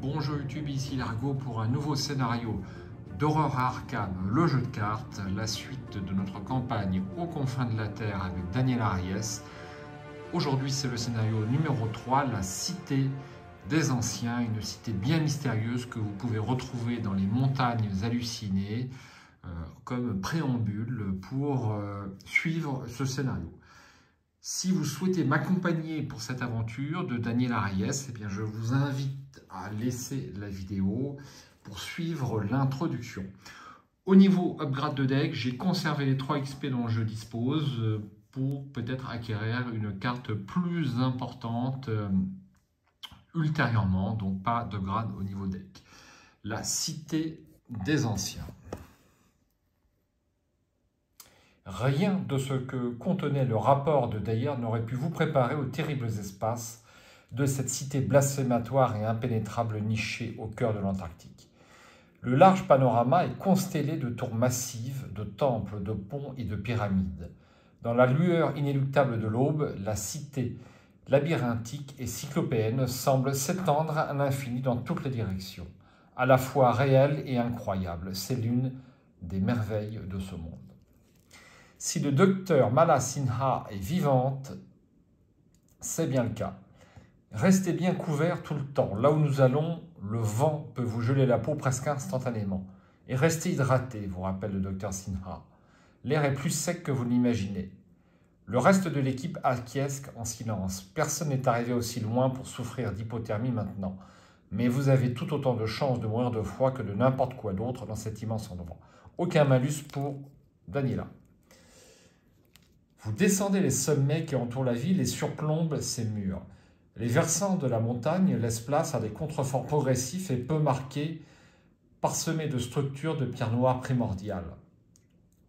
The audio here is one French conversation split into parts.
Bonjour YouTube, ici Largo pour un nouveau scénario d'Horreur à Arkham, le jeu de cartes, la suite de notre campagne aux confins de la Terre avec Daniel Ariès. Aujourd'hui c'est le scénario numéro 3, la cité des anciens, une cité bien mystérieuse que vous pouvez retrouver dans les montagnes hallucinées comme préambule pour suivre ce scénario. Si vous souhaitez m'accompagner pour cette aventure de Daniel Ariès, eh bien je vous invite à laisser la vidéo pour suivre l'introduction. Au niveau upgrade de deck, j'ai conservé les 3 XP dont je dispose pour peut-être acquérir une carte plus importante ultérieurement, donc pas de grade au niveau deck. La cité des anciens. Rien de ce que contenait le rapport de Dyer n'aurait pu vous préparer aux terribles espaces de cette cité blasphématoire et impénétrable nichée au cœur de l'Antarctique. Le large panorama est constellé de tours massives, de temples, de ponts et de pyramides. Dans la lueur inéluctable de l'aube, la cité labyrinthique et cyclopéenne semble s'étendre à l'infini dans toutes les directions, à la fois réelle et incroyable. C'est l'une des merveilles de ce monde. Si le docteur Mala Sinha est vivante, c'est bien le cas. Restez bien couverts tout le temps. Là où nous allons, le vent peut vous geler la peau presque instantanément. Et restez hydratés, vous rappelle le docteur Sinha. L'air est plus sec que vous l'imaginez. Le reste de l'équipe acquiesce en silence. Personne n'est arrivé aussi loin pour souffrir d'hypothermie maintenant. Mais vous avez tout autant de chances de mourir de froid que de n'importe quoi d'autre dans cet immense endroit. Aucun malus pour Daniela. Vous descendez les sommets qui entourent la ville et surplombent ses murs. Les versants de la montagne laissent place à des contreforts progressifs et peu marqués, parsemés de structures de pierre noire primordiales.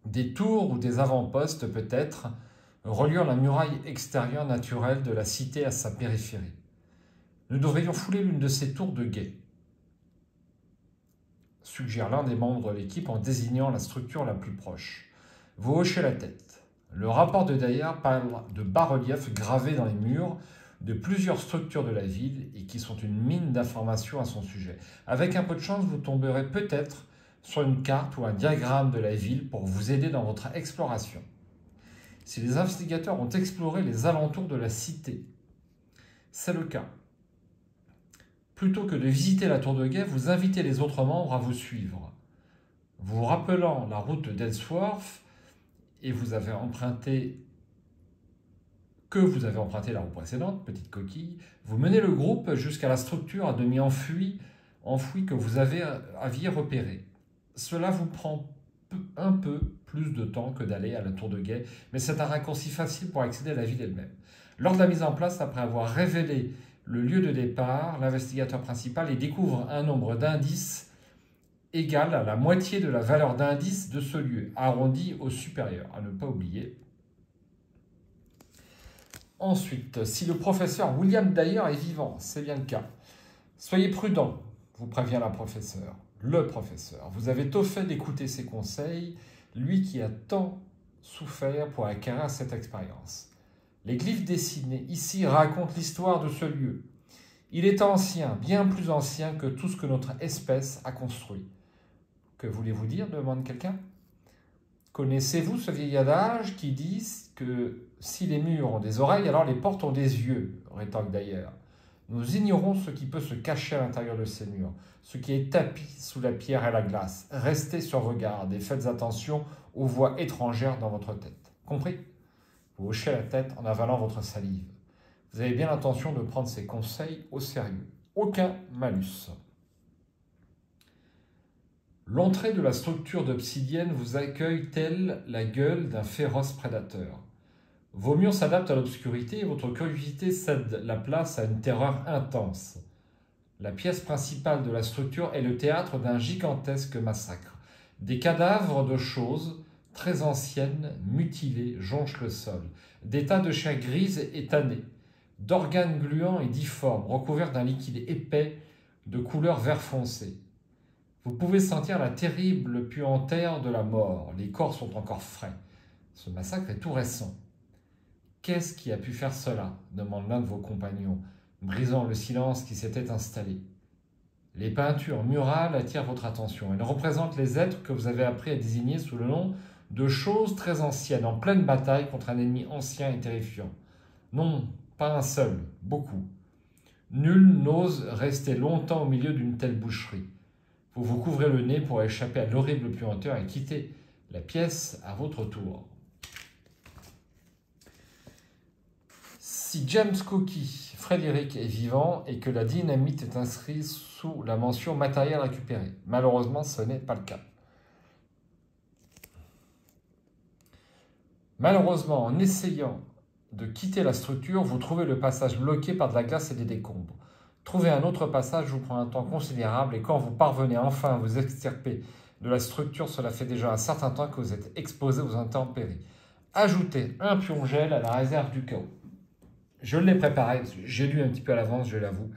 Des tours ou des avant-postes peut-être, reliant la muraille extérieure naturelle de la cité à sa périphérie. Nous devrions fouler l'une de ces tours de guet, suggère l'un des membres de l'équipe en désignant la structure la plus proche. Vous hochez la tête. Le rapport de Dyer parle de bas-reliefs gravés dans les murs de plusieurs structures de la ville et qui sont une mine d'informations à son sujet. Avec un peu de chance, vous tomberez peut-être sur une carte ou un diagramme de la ville pour vous aider dans votre exploration. Si les investigateurs ont exploré les alentours de la cité, c'est le cas. Plutôt que de visiter la tour de guet, vous invitez les autres membres à vous suivre. Vous rappelant la route d'Ellsworth, et vous avez emprunté la route précédente, petite coquille, vous menez le groupe jusqu'à la structure à demi enfouie que vous aviez repérée. Cela vous prend un peu plus de temps que d'aller à la tour de guet, mais c'est un raccourci facile pour accéder à la ville elle-même. Lors de la mise en place, après avoir révélé le lieu de départ, l'investigateur principal y découvre un nombre d'indices égal à la moitié de la valeur d'indice de ce lieu, arrondi au supérieur, à ne pas oublier. Ensuite, si le professeur William Dyer est vivant, c'est bien le cas. Soyez prudent, vous prévient le professeur. Vous avez tôt fait d'écouter ses conseils, lui qui a tant souffert pour acquérir cette expérience. Les glyphes dessinés ici racontent l'histoire de ce lieu. Il est ancien, bien plus ancien que tout ce que notre espèce a construit. Que voulez-vous dire ? Demande quelqu'un. Connaissez-vous ce vieil adage qui dit que si les murs ont des oreilles, alors les portes ont des yeux, rétorque Dyer. Nous ignorons ce qui peut se cacher à l'intérieur de ces murs, ce qui est tapi sous la pierre et la glace. Restez sur vos gardes et faites attention aux voix étrangères dans votre tête. Compris ? Vous hochez la tête en avalant votre salive. Vous avez bien l'intention de prendre ces conseils au sérieux. Aucun malus. L'entrée de la structure d'obsidienne vous accueille telle la gueule d'un féroce prédateur. Vos murs s'adaptent à l'obscurité et votre curiosité cède la place à une terreur intense. La pièce principale de la structure est le théâtre d'un gigantesque massacre. Des cadavres de choses très anciennes, mutilées, jonchent le sol. Des tas de chair grise et tannée, d'organes gluants et difformes, recouverts d'un liquide épais de couleur vert foncé. Vous pouvez sentir la terrible puanteur de la mort. Les corps sont encore frais. Ce massacre est tout récent. Qu'est-ce qui a pu faire cela ? Demande l'un de vos compagnons, brisant le silence qui s'était installé. Les peintures murales attirent votre attention. Elles représentent les êtres que vous avez appris à désigner sous le nom de choses très anciennes, en pleine bataille contre un ennemi ancien et terrifiant. Non, pas un seul, beaucoup. Nul n'ose rester longtemps au milieu d'une telle boucherie. Vous vous couvrez le nez pour échapper à l'horrible puanteur et quitter la pièce à votre tour. Si James Cookie, Frédéric, est vivant et que la dynamite est inscrite sous la mention matériel récupéré. Malheureusement, ce n'est pas le cas. Malheureusement, en essayant de quitter la structure, vous trouvez le passage bloqué par de la glace et des décombres. Trouver un autre passage vous prend un temps considérable et quand vous parvenez enfin à vous extirper de la structure, cela fait déjà un certain temps que vous êtes exposé aux intempéries. Ajoutez un pion-gel à la réserve du chaos. Je l'ai préparé, j'ai lu un petit peu à l'avance, je l'avoue.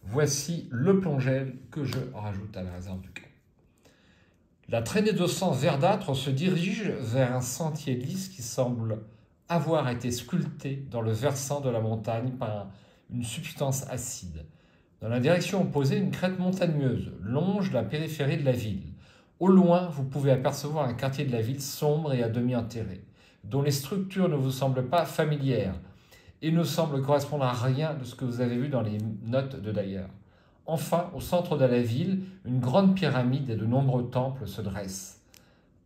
Voici le plongel que je rajoute à la réserve du chaos. La traînée de sang verdâtre se dirige vers un sentier lisse qui semble avoir été sculpté dans le versant de la montagne par une substance acide. Dans la direction opposée, une crête montagneuse longe la périphérie de la ville. Au loin, vous pouvez apercevoir un quartier de la ville sombre et à demi enterré, dont les structures ne vous semblent pas familières et ne semblent correspondre à rien de ce que vous avez vu dans les notes de Dyer. Enfin, au centre de la ville, une grande pyramide et de nombreux temples se dressent,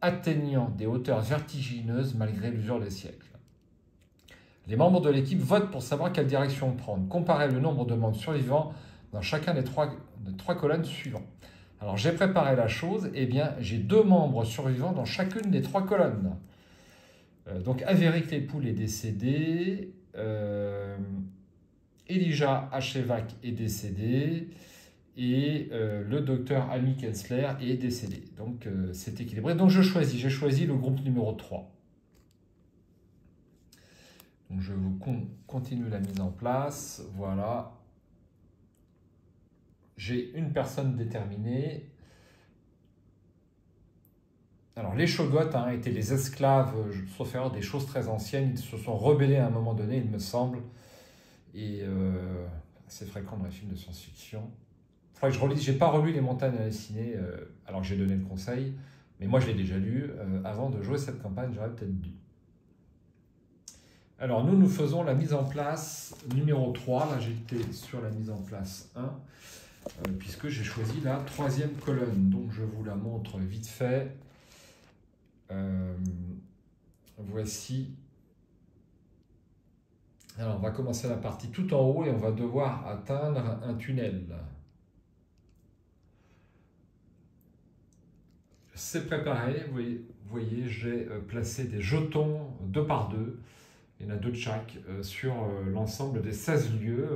atteignant des hauteurs vertigineuses malgré l'usure des siècles. Les membres de l'équipe votent pour savoir quelle direction prendre. Comparez le nombre de membres survivants dans chacun des trois colonnes suivantes. Alors, j'ai préparé la chose. Eh bien, j'ai 2 membres survivants dans chacune des 3 colonnes. Donc, Averic Lepoul est décédé. Elijah Achevac est décédé. Et le docteur Amy Kensler est décédé. Donc, c'est équilibré. Donc, j'ai choisi le groupe numéro 3. Donc, je vous continue la mise en place. Voilà. J'ai une personne déterminée. Alors, les Shoggoths étaient les esclaves, sauf erreur, des choses très anciennes. Ils se sont rebellés à un moment donné, il me semble. Et c'est fréquent dans les films de science-fiction. Il faudrait que je relise. Je n'ai pas relu Les Montagnes hallucinées, alors que j'ai donné le conseil. Mais moi, je l'ai déjà lu. Avant de jouer cette campagne, j'aurais peut-être dû. Alors, nous faisons la mise en place numéro 3. Là, j'étais sur la mise en place 1, puisque j'ai choisi la 3e colonne. Donc, je vous la montre vite fait. Voici. Alors, on va commencer la partie tout en haut et on va devoir atteindre un tunnel. C'est préparé. Vous voyez, j'ai placé des jetons 2 par 2. Il y en a 2 de chaque sur l'ensemble des 16 lieux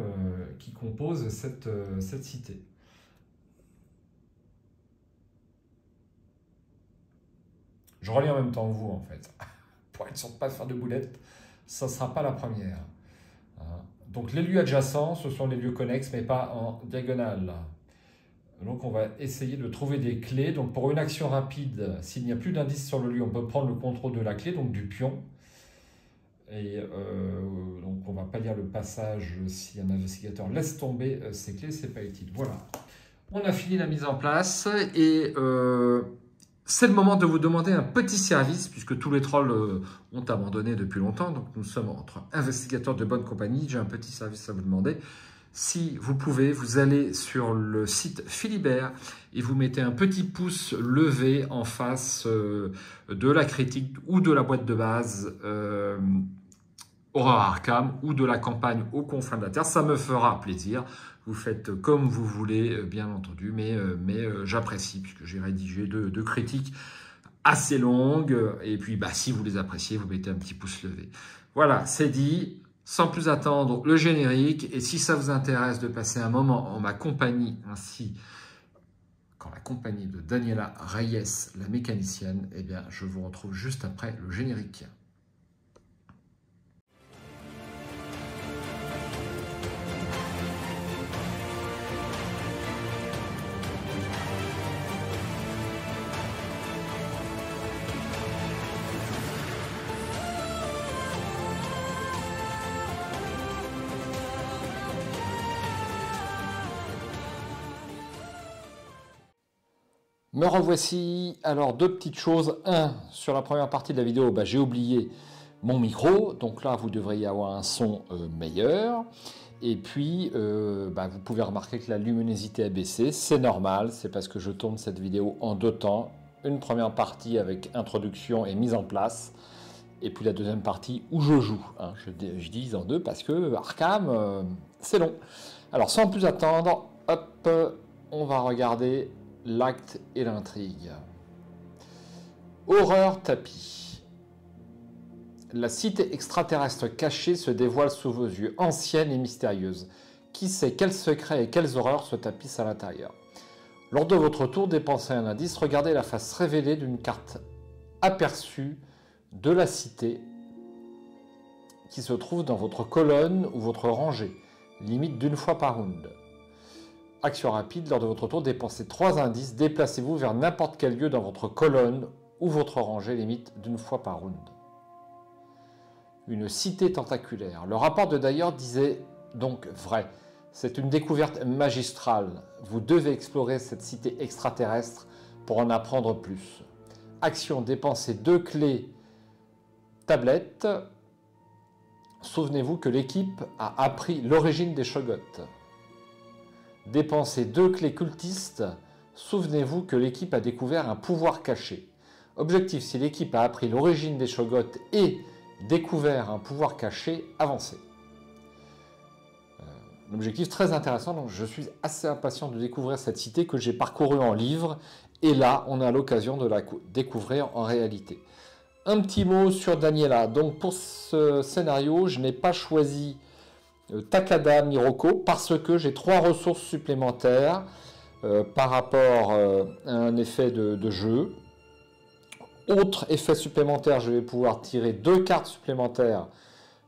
qui composent cette cité. Je relis en même temps que vous, en fait. Pour être sûr de ne pas faire de boulettes, ça ne sera pas la première. Donc, les lieux adjacents, ce sont les lieux connexes, mais pas en diagonale. Donc, on va essayer de trouver des clés. Donc, pour une action rapide, s'il n'y a plus d'indice sur le lieu, on peut prendre le contrôle de la clé, donc du pion. Et donc, on ne va pas lire le passage si un investigateur laisse tomber ces clés, ce n'est pas utile. Voilà. On a fini la mise en place et c'est le moment de vous demander un petit service puisque tous les trolls ont abandonné depuis longtemps. Donc, nous sommes entre investigateurs de bonne compagnie. J'ai un petit service à vous demander. Si vous pouvez, vous allez sur le site Philibert et vous mettez un petit pouce levé en face de la critique ou de la boîte de base Horreur Arkham ou de la campagne aux confins de la Terre. Ça me fera plaisir. Vous faites comme vous voulez, bien entendu, mais j'apprécie puisque j'ai rédigé deux critiques assez longues. Et puis, si vous les appréciez, vous mettez un petit pouce levé. Voilà, c'est dit. Sans plus attendre, le générique. Et si ça vous intéresse de passer un moment en ma compagnie, ainsi qu'en la compagnie de Daniela Reyes, la mécanicienne, eh bien, je vous retrouve juste après le générique. Me revoici. Alors, deux petites choses. Un, sur la première partie de la vidéo, j'ai oublié mon micro. Donc là, vous devriez avoir un son meilleur. Et puis, vous pouvez remarquer que la luminosité a baissé. C'est normal, c'est parce que je tourne cette vidéo en deux temps. Une première partie avec introduction et mise en place. Et puis la deuxième partie où je joue. Hein. Je divise en deux parce que Arkham, c'est long. Alors, sans plus attendre, hop, on va regarder l'acte et l'intrigue. Horreur tapis. La cité extraterrestre cachée se dévoile sous vos yeux, ancienne et mystérieuse. Qui sait quels secrets et quelles horreurs se tapissent à l'intérieur? Lors de votre tour, dépensez un indice, regardez la face révélée d'une carte aperçue de la cité qui se trouve dans votre colonne ou votre rangée, limite d'une fois par round. Action rapide, lors de votre tour, dépensez 3 indices, déplacez-vous vers n'importe quel lieu dans votre colonne ou votre rangée, limite d'une fois par round. Une cité tentaculaire. Le rapport de Dyer disait donc vrai. C'est une découverte magistrale. Vous devez explorer cette cité extraterrestre pour en apprendre plus. Action, dépensez 2 clés tablettes. Souvenez-vous que l'équipe a appris l'origine des Shoggoths. Dépensez 2 clés cultistes. Souvenez-vous que l'équipe a découvert un pouvoir caché. Objectif, si l'équipe a appris l'origine des Shoggoths et découvert un pouvoir caché, avancez. Un objectif très intéressant, donc je suis assez impatient de découvrir cette cité que j'ai parcourue en livre. Et là, on a l'occasion de la découvrir en réalité. Un petit mot sur Daniela. Donc pour ce scénario, je n'ai pas choisi Takada Miroko parce que j'ai 3 ressources supplémentaires par rapport à un effet de jeu. Autre effet supplémentaire, je vais pouvoir tirer 2 cartes supplémentaires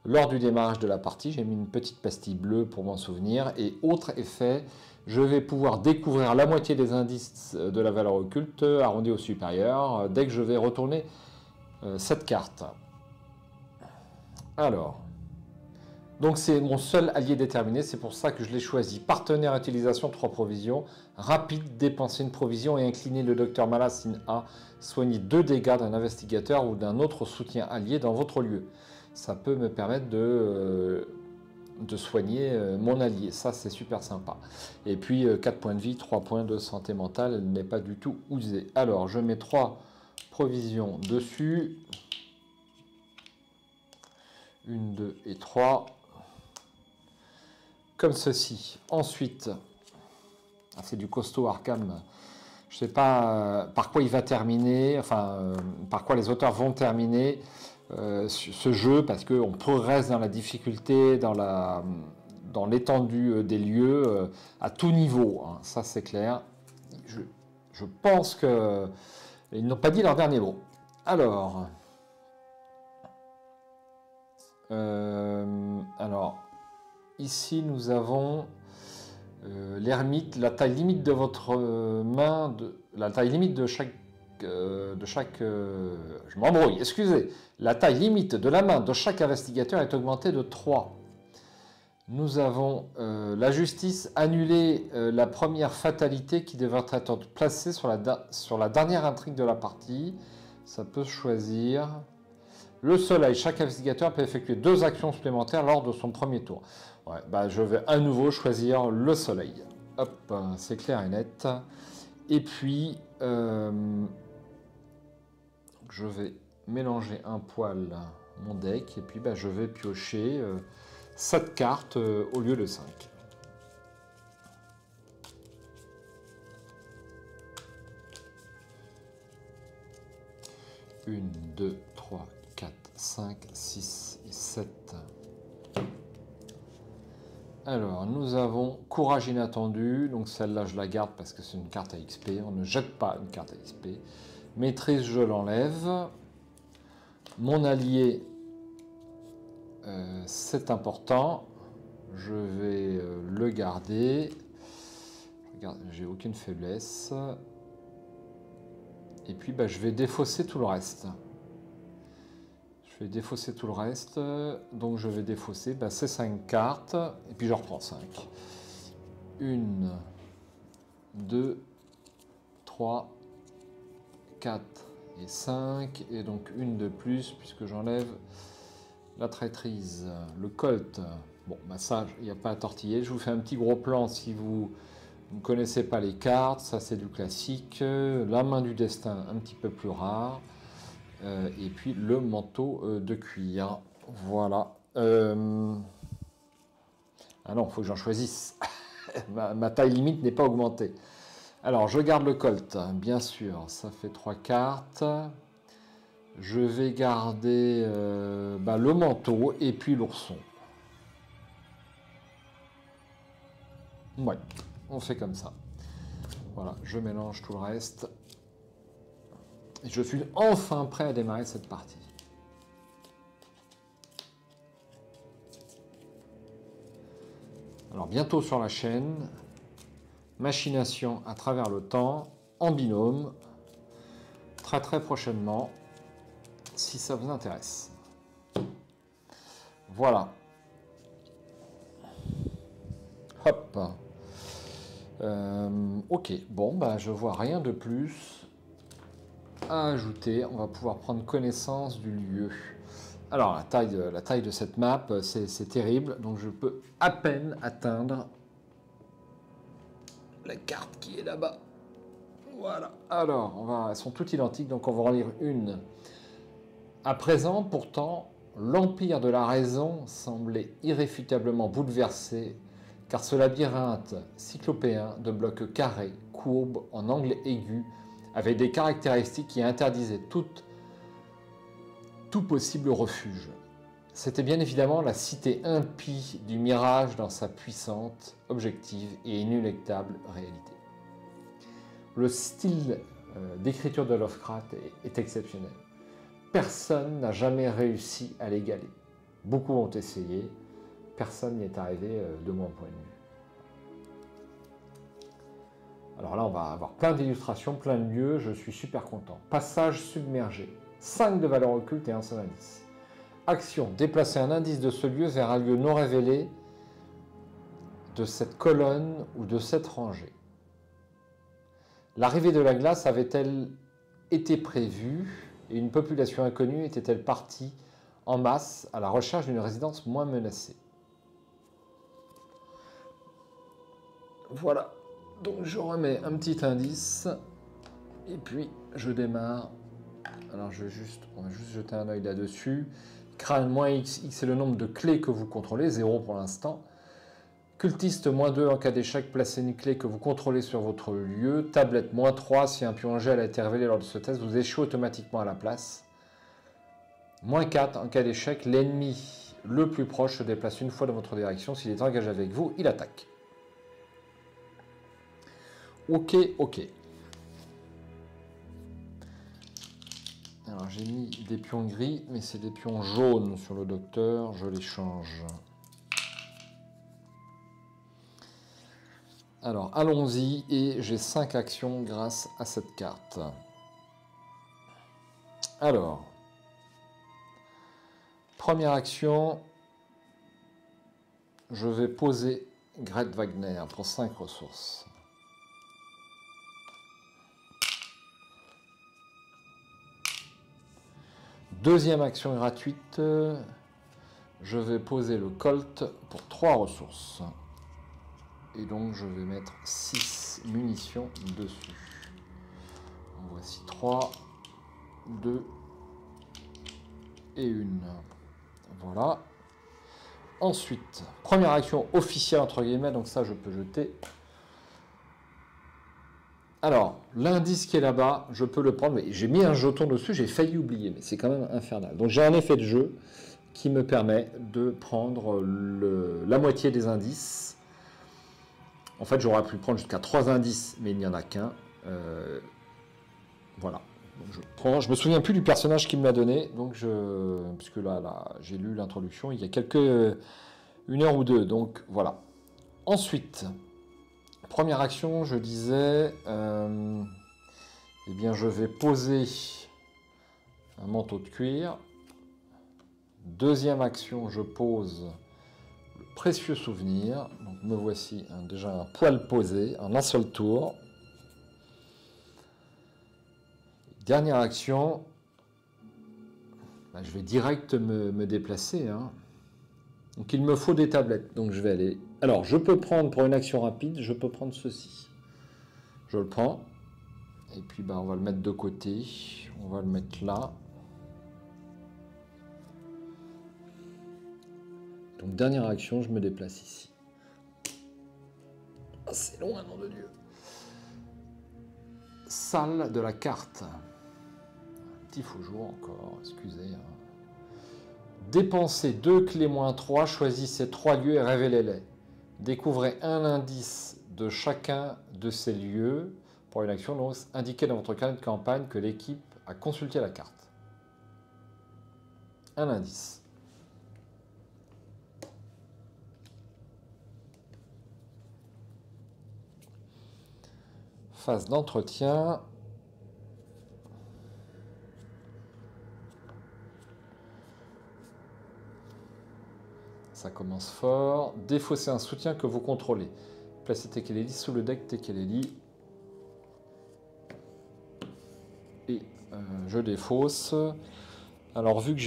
lors du démarrage de la partie. J'ai mis une petite pastille bleue pour m'en souvenir. Et autre effet, je vais pouvoir découvrir la moitié des indices de la valeur occulte arrondi au supérieur dès que je vais retourner cette carte. Alors, donc c'est mon seul allié déterminé, c'est pour ça que je l'ai choisi. Partenaire utilisation 3 provisions, rapide, dépenser une provision et incliner le docteur Malassine à soigner 2 dégâts d'un investigateur ou d'un autre soutien allié dans votre lieu. Ça peut me permettre de soigner mon allié, ça c'est super sympa. Et puis 4 points de vie, 3 points de santé mentale, elle n'est pas du tout usée. Alors je mets 3 provisions dessus. 1, 2 et 3. Comme ceci. Ensuite, c'est du costaud Arkham. Je ne sais pas par quoi il va terminer, par quoi les auteurs vont terminer ce jeu, parce qu'on progresse dans la difficulté, dans l'étendue des lieux, à tout niveau. Hein, ça, c'est clair. Je pense qu'ils n'ont pas dit leur dernier mot. Alors, ici, nous avons l'ermite, la taille limite de votre main, la taille limite de chaque, je m'embrouille, excusez, la taille limite de la main de chaque investigateur est augmentée de 3. Nous avons la justice annuler la première fatalité qui devrait être placée sur la dernière intrigue de la partie. Ça peut choisir. Le soleil, chaque investigateur peut effectuer 2 actions supplémentaires lors de son premier tour. Ouais, je vais à nouveau choisir le soleil. Hop, c'est clair et net. Et puis, je vais mélanger un poil mon deck. Et puis, je vais piocher 7 cartes au lieu de 5. Une, 2, 3, 4, 5, 6 et 7. Alors, nous avons Courage inattendu. Donc celle-là, je la garde parce que c'est une carte à XP. On ne jette pas une carte à XP. Maîtrise, je l'enlève. Mon allié, c'est important. Je vais le garder. J'ai aucune faiblesse. Et puis, je vais défausser tout le reste. Je vais défausser tout le reste. Donc, je vais défausser ces 5 cartes. Et puis, je reprends 5. 1, 2, 3, 4 et 5, et donc une de plus, puisque j'enlève la traîtrise. Le colt, bon, bah ça, il n'y a pas à tortiller. Je vous fais un petit gros plan si vous ne connaissez pas les cartes, ça c'est du classique. La main du destin, un petit peu plus rare. Et puis le manteau de cuir. Voilà. Ah non, il faut que j'en choisisse. ma taille limite n'est pas augmentée. Alors, je garde le colt, bien sûr. Ça fait 3 cartes. Je vais garder le manteau et puis l'ourson. Ouais, on fait comme ça. Voilà, je mélange tout le reste. Et je suis enfin prêt à démarrer cette partie. Alors, bientôt sur la chaîne. Machination à travers le temps, en binôme. Très très prochainement, si ça vous intéresse. Voilà. Hop. Ok, bon, bah, je vois rien de plus à ajouter. On va pouvoir prendre connaissance du lieu. Alors, la taille de cette map, c'est terrible. Donc, je peux à peine atteindre la carte qui est là-bas. Voilà. Alors, elles sont toutes identiques, donc on va en lire une. À présent, pourtant, l'empire de la raison semblait irréfutablement bouleversé, car ce labyrinthe cyclopéen de blocs carrés, courbes, en angle aigu, avait des caractéristiques qui interdisaient tout possible refuge. C'était bien évidemment la cité impie du mirage dans sa puissante, objective et inéluctable réalité. Le style d'écriture de Lovecraft est exceptionnel. Personne n'a jamais réussi à l'égaler. Beaucoup ont essayé, personne n'y est arrivé de mon point de vue. Alors là, on va avoir plein d'illustrations, plein de lieux, je suis super content. Passage submergé, 5 de valeur occulte et un seul indice. Action, déplacer un indice de ce lieu vers un lieu non révélé de cette colonne ou de cette rangée. L'arrivée de la glace avait-elle été prévue et une population inconnue était-elle partie en masse à la recherche d'une résidence moins menacée? Voilà, donc je remets un petit indice et puis je démarre. Alors on va juste jeter un œil là-dessus. Crâne moins X, X est le nombre de clés que vous contrôlez, 0 pour l'instant. Cultiste moins 2 en cas d'échec, placez une clé que vous contrôlez sur votre lieu. Tablette moins 3, si un pion gel a été révélé lors de ce test, vous échouez automatiquement à la place. Moins 4 en cas d'échec, l'ennemi le plus proche se déplace une fois dans votre direction. S'il est engagé avec vous, il attaque. Ok, ok. Alors j'ai mis des pions gris, mais c'est des pions jaunes sur le docteur, je les change. Alors allons-y, et j'ai 5 actions grâce à cette carte. Alors, première action, je vais poser Gret Wagner pour 5 ressources. Deuxième action gratuite, je vais poser le Colt pour 3 ressources. Et donc je vais mettre 6 munitions dessus. En voici 3, 2 et 1. Voilà. Ensuite, première action officielle entre guillemets, donc ça je peux jeter. Alors, l'indice qui est là-bas, je peux le prendre, mais j'ai mis un jeton dessus, j'ai failli oublier, mais c'est quand même infernal. Donc j'ai un effet de jeu qui me permet de prendre la moitié des indices. En fait, j'aurais pu prendre jusqu'à 3 indices, mais il n'y en a qu'un. Voilà. Donc je me souviens plus du personnage qui me l'a donné, donc puisque là j'ai lu l'introduction il y a une heure ou deux, donc voilà. Ensuite, première action, je disais, eh bien je vais poser un manteau de cuir. Deuxième action, je pose le précieux souvenir. Donc me voici déjà un poil posé en un seul tour. Dernière action, je vais direct me déplacer. Hein. Donc il me faut des tablettes, donc je vais aller... Alors je peux prendre pour une action rapide, je peux prendre ceci. Je le prends, et puis on va le mettre de côté, on va le mettre là. Donc dernière action, je me déplace ici. Oh, c'est loin, nom de Dieu. Salle de la carte. Petit faux jour encore, excusez. Dépensez 2 clés -3, choisissez 3 lieux et révélez-les. Découvrez un indice de chacun de ces lieux pour une action. Donc, indiquez dans votre carnet de campagne que l'équipe a consulté la carte. Un indice. Phase d'entretien. Ça commence fort. Défausser un soutien que vous contrôlez. Placez Tekeleli sous le deck Tekeleli. Et je défausse. Alors vu que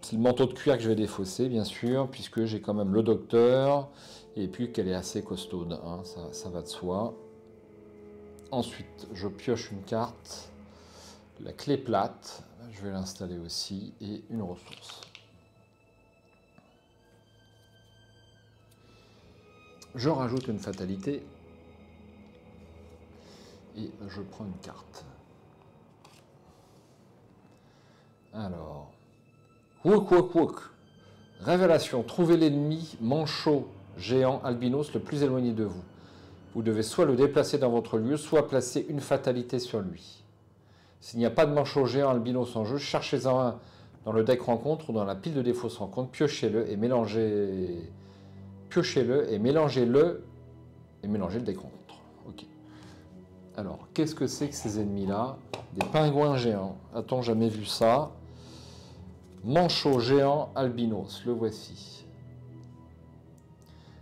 c'est le manteau de cuir que je vais défausser, bien sûr, puisque j'ai quand même le docteur, et puis qu'elle est assez costaude, hein, ça va de soi. Ensuite, je pioche une carte, la clé plate, je vais l'installer aussi, et une ressource. Je rajoute une fatalité, et je prends une carte. Alors, wouk wouk wouk. Révélation, trouvez l'ennemi manchot géant albinos le plus éloigné de vous. Vous devez soit le déplacer dans votre lieu, soit placer une fatalité sur lui. S'il n'y a pas de manchot géant albinos en jeu, cherchez-en un dans le deck rencontre ou dans la pile de défausse rencontre, piochez-le et mélangez-le et mélangez-le le deck rencontre. Ok. Alors, qu'est-ce que c'est que ces ennemis-là? Des pingouins géants. A-t-on jamais vu ça? Manchot géant albinos, le voici.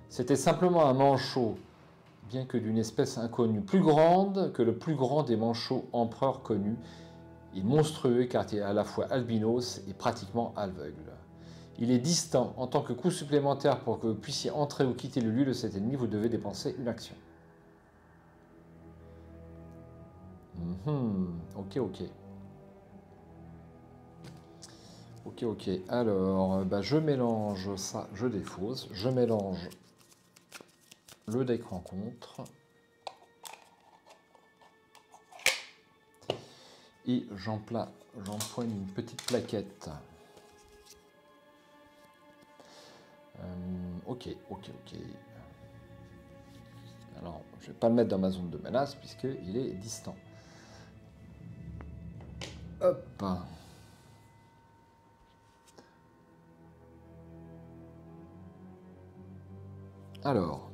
C'était simplement un manchot, bien que d'une espèce inconnue, plus grande que le plus grand des manchots empereurs connus, et monstrueux car il est à la fois albinos et pratiquement aveugle. Il est distant. En tant que coup supplémentaire pour que vous puissiez entrer ou quitter le lieu de cet ennemi, vous devez dépenser une action. Ok. Ok. Alors, je mélange ça, je défausse. Je mélange le deck rencontre. Et j'empoigne une petite plaquette. Ok. Alors, je ne vais pas le mettre dans ma zone de menace puisqu'il est distant. Hop. Alors,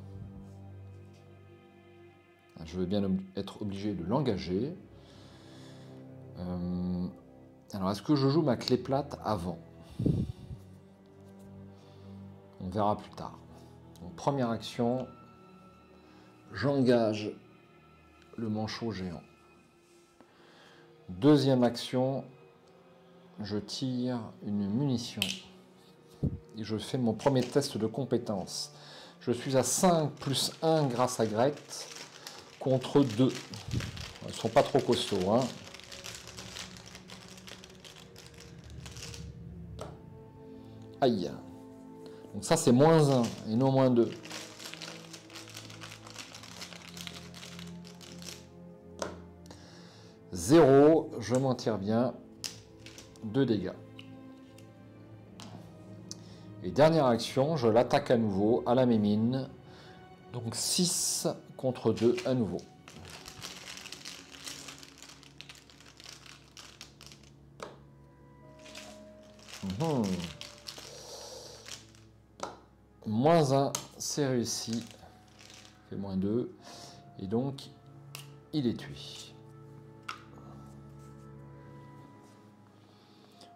je vais bien être obligé de l'engager. Alors, est-ce que je joue ma clé plate avant? On verra plus tard. Donc, première action, j'engage le manchot géant. Deuxième action, je tire une munition. Et je fais mon premier test de compétence. Je suis à 5 plus 1 grâce à Grete contre 2. Ils ne sont pas trop costauds, hein. Aïe. Donc ça c'est -1 et non -2. Zéro, je m'en tire bien. 2 dégâts. Et dernière action, je l'attaque à nouveau à la mémine. Donc 6 contre 2 à nouveau. -1, c'est réussi. Fait -2. Et donc, il est tué.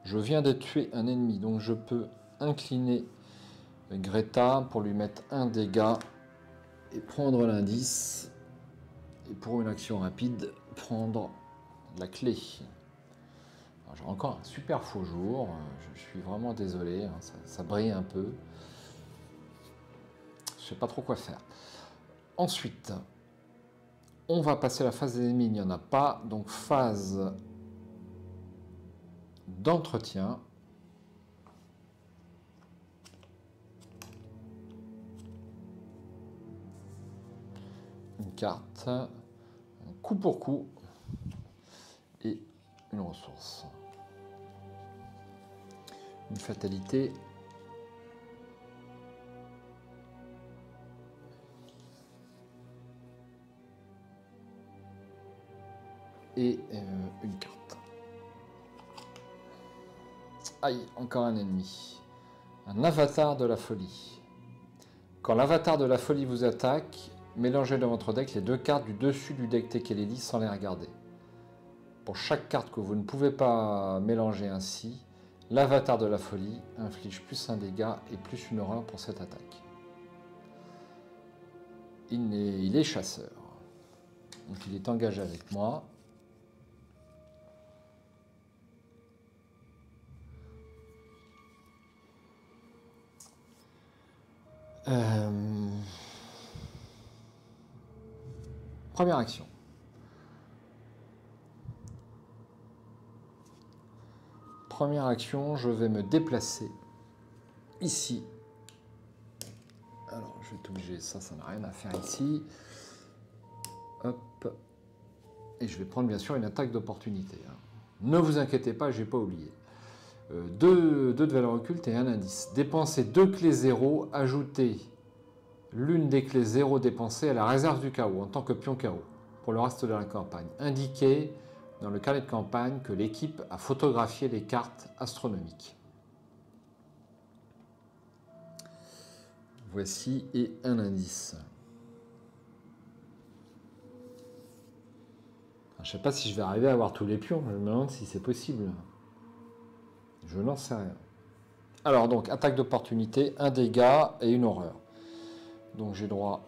Je viens de tuer un ennemi, donc je peux incliner Greta pour lui mettre un dégât et prendre l'indice. Et pour une action rapide, prendre la clé. J'ai encore un super faux jour, je suis vraiment désolé, hein, ça brille un peu. Je sais pas trop quoi faire. Ensuite, on va passer à la phase des ennemis, il n'y en a pas, donc phase d'entretien. Une carte, un coup pour coup et une ressource. Une fatalité. Et une carte. Aïe, encore un ennemi. Un avatar de la folie. Quand l'avatar de la folie vous attaque, mélangez dans votre deck les 2 cartes du dessus du deck Tekeleli sans les regarder. Pour chaque carte que vous ne pouvez pas mélanger ainsi, l'avatar de la folie inflige plus un dégât et plus une horreur pour cette attaque. Il est chasseur. Donc il est engagé avec moi. Première action. Première action, je vais me déplacer ici. Alors, je vais être obligé, ça n'a rien à faire ici. Hop. Et je vais prendre bien sûr une attaque d'opportunité. Ne vous inquiétez pas, je n'ai pas oublié. 2 de valeur occulte et un indice. Dépensez 2 clés 0, ajoutez l'une des clés 0 dépensées à la réserve du chaos en tant que pion chaos pour le reste de la campagne. Indiquez dans le carnet de campagne que l'équipe a photographié les cartes astronomiques. Voici et un indice. Je ne sais pas si je vais arriver à avoir tous les pions, je me demande si c'est possible. Je n'en sais rien. Alors donc, attaque d'opportunité, un dégât et une horreur. Donc j'ai droit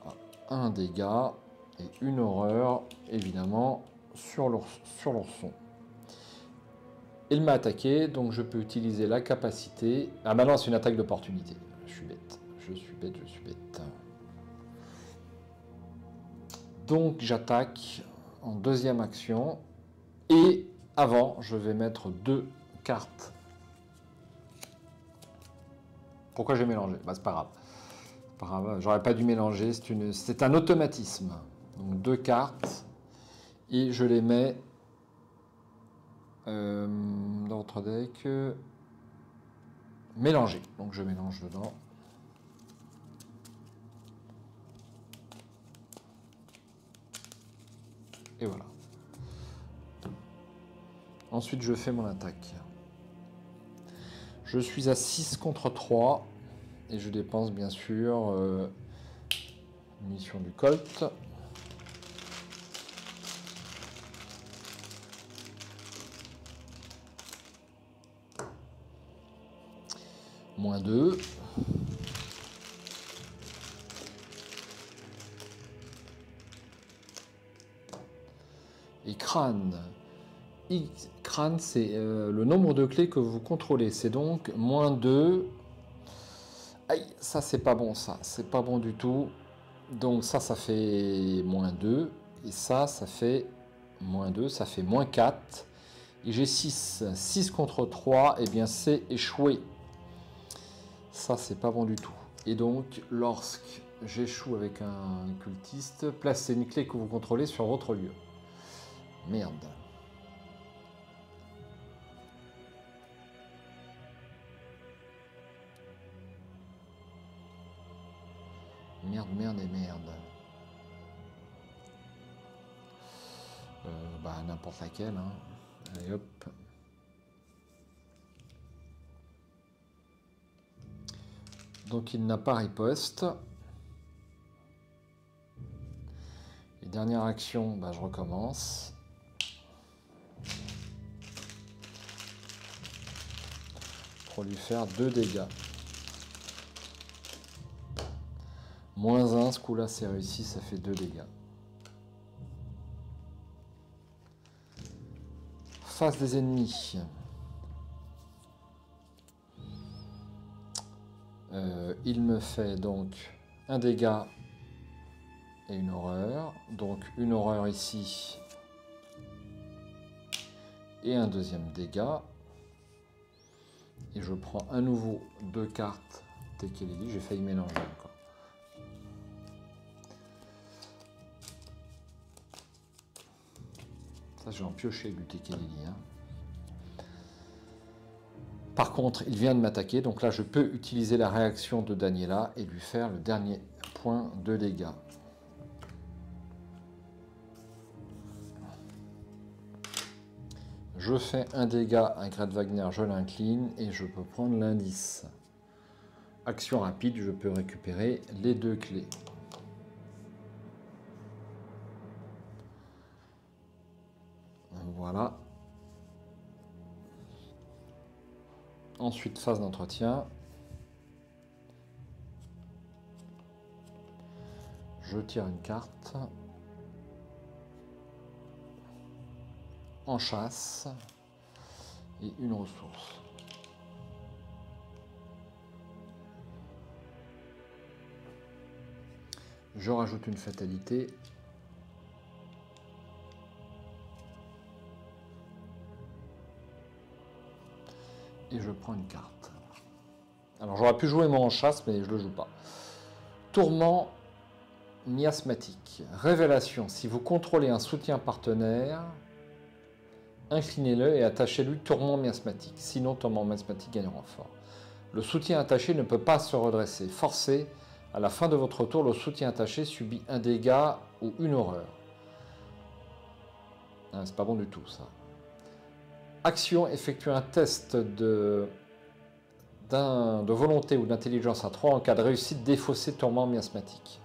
à un dégât et une horreur, évidemment, sur l'ourson. Il m'a attaqué, donc je peux utiliser la capacité... Ah, maintenant c'est une attaque d'opportunité. Je suis bête, je suis bête, je suis bête. Donc j'attaque en deuxième action. Et avant, je vais mettre 2 cartes. Pourquoi j'ai mélangé? Bah, c'est pas grave. J'aurais pas dû mélanger, c'est un automatisme. Donc 2 cartes. Et je les mets dans votre deck mélangées. Donc je mélange dedans. Et voilà. Ensuite, je fais mon attaque. Je suis à 6 contre 3. Et je dépense bien sûr munition du Colt. Moins 2. Et crâne. Crâne, c'est le nombre de clés que vous contrôlez. C'est donc moins 2. Aïe, ça c'est pas bon, ça. C'est pas bon du tout. Donc ça fait moins 2. Et ça fait moins 2. Ça fait moins 4. Et j'ai 6. 6 contre 3. Eh bien, c'est échoué. Ça, c'est pas bon du tout. Et donc, lorsque j'échoue avec un cultiste, placez une clé que vous contrôlez sur votre lieu. Merde. Merde, merde et merde. Bah, n'importe laquelle. Hein. Allez, hop. Donc, il n'a pas riposte. Et dernière action, bah, je recommence. Pour lui faire 2 dégâts. Moins 1, ce coup-là, c'est réussi, ça fait 2 dégâts. face des ennemis. Il me fait donc un dégât et une horreur. Donc une horreur ici et un deuxième dégât. Et je prends à nouveau 2 cartes Tekeleli. J'ai failli mélanger encore. Ça, j'ai en pioché du Tekeleli. Hein. Par contre, il vient de m'attaquer. Donc là, je peux utiliser la réaction de Daniela et lui faire le dernier point de dégâts. Je fais un dégât à Gret Wagner, je l'incline et je peux prendre l'indice. Action rapide, je peux récupérer les 2 clés. Voilà. Ensuite, phase d'entretien. Je tire une carte. En chasse. Et une ressource. Je rajoute une fatalité. Et je prends une carte. Alors j'aurais pu jouer mon en chasse, mais je ne le joue pas. Tourment miasmatique. Révélation. Si vous contrôlez un soutien partenaire, inclinez-le et attachez-lui tourment miasmatique. Sinon, tourment miasmatique gagne en renfort. Le soutien attaché ne peut pas se redresser. Forcé, à la fin de votre tour, le soutien attaché subit un dégât ou une horreur. Ah, c'est pas bon du tout, ça. Action, effectue un test de volonté ou d'intelligence à 3 en cas de réussite défaussée tourment miasmatique.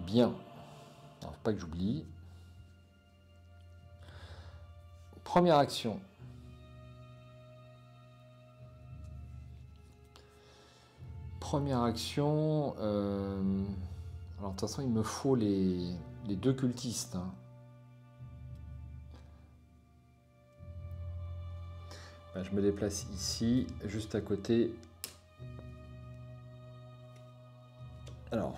Bien. Alors, faut pas que j'oublie. Première action. Première action. Alors de toute façon, il me faut les 2 cultistes. Hein. Ben, je me déplace ici, juste à côté. Alors, de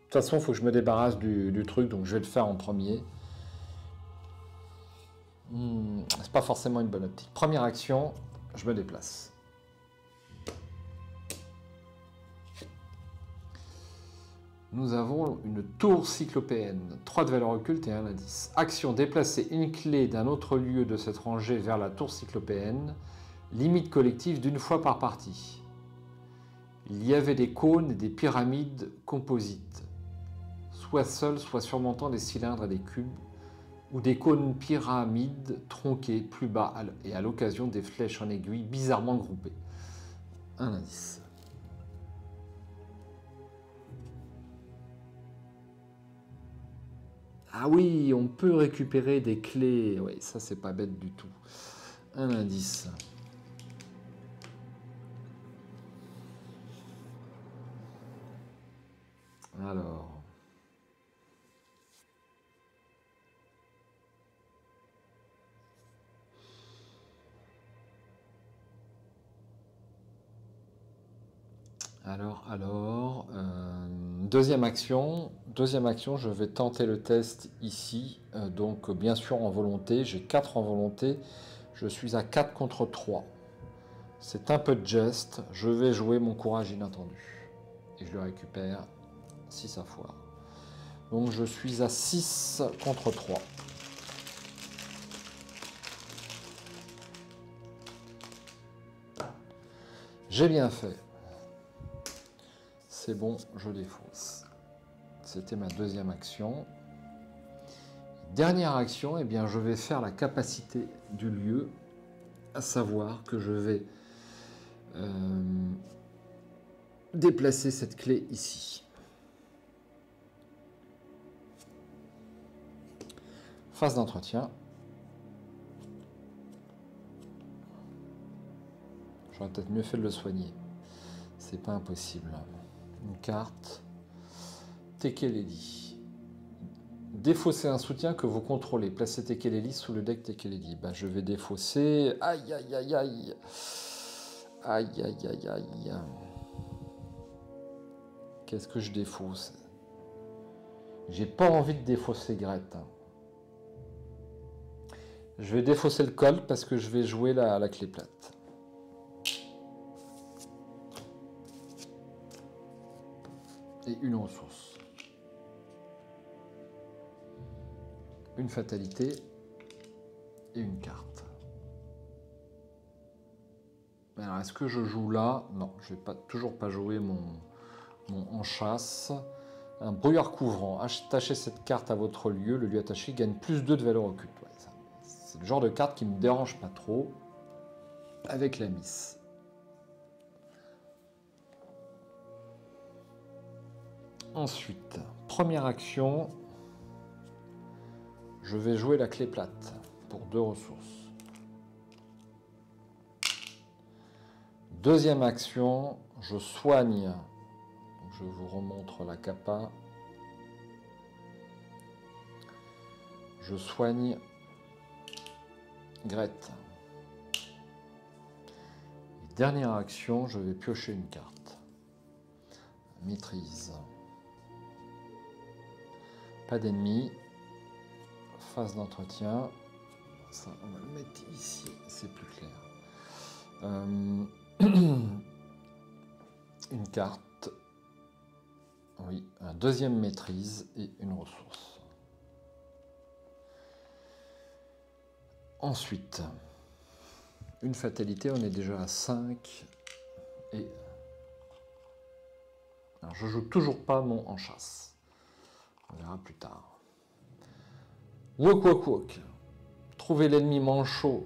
toute façon, il faut que je me débarrasse du truc, donc je vais le faire en premier. C'est pas forcément une bonne optique. Première action, je me déplace. Nous avons une tour cyclopéenne, 3 de valeur occulte et 1 indice. Action, déplacer une clé d'un autre lieu de cette rangée vers la tour cyclopéenne, limite collective d'1 fois par partie. Il y avait des cônes et des pyramides composites, soit seuls, soit surmontant des cylindres et des cubes, ou des cônes pyramides tronqués plus bas et à l'occasion des flèches en aiguille bizarrement groupées. 1 indice. Ah oui, on peut récupérer des clés. Oui, ça, c'est pas bête du tout. 1 indice. Alors. Deuxième action, je vais tenter le test ici. Donc, bien sûr, en volonté, j'ai 4 en volonté. Je suis à 4 contre 3. C'est un peu de geste. Je vais jouer mon courage inattendu. Et je le récupère si ça foire. Donc, je suis à 6 contre 3. J'ai bien fait. C'est bon, je défausse. C'était ma deuxième action. Dernière action, eh bien, je vais faire la capacité du lieu, à savoir que je vais déplacer cette clé ici. Phase d'entretien. J'aurais peut-être mieux fait de le soigner. C'est pas impossible. Une carte. Tekeleli. défausser un soutien que vous contrôlez. Placez Tekéleli sous le deck Tekéleli. Ben, je vais défausser... Aïe, aïe, aïe, aïe. Aïe, aïe, aïe, aïe. Qu'est-ce que je défausse? J'ai pas envie de défausser Grete. Je vais défausser le col parce que je vais jouer la clé plate. Et une ressource. Une fatalité et une carte. Alors, est-ce que je joue là? Non, je ne vais toujours pas jouer mon en chasse. Un brouillard couvrant. Attachez cette carte à votre lieu. Le lieu attaché gagne plus 2 de valeur occulte. Ouais, c'est le genre de carte qui ne me dérange pas trop avec la miss. Ensuite, première action. Je vais jouer la clé plate pour 2 ressources. Deuxième action, je soigne. Je vous remontre la capa. Je soigne Grete. Et dernière action, je vais piocher une carte. Maîtrise. Pas d'ennemis. Phase d'entretien. Ça, on va le mettre ici, c'est plus clair. Une carte. Oui, un deuxième maîtrise et une ressource. Ensuite, une fatalité, on est déjà à 5. Et alors, je joue toujours pas mon en chasse. On verra plus tard. Wok wok wok. Trouvez l'ennemi manchot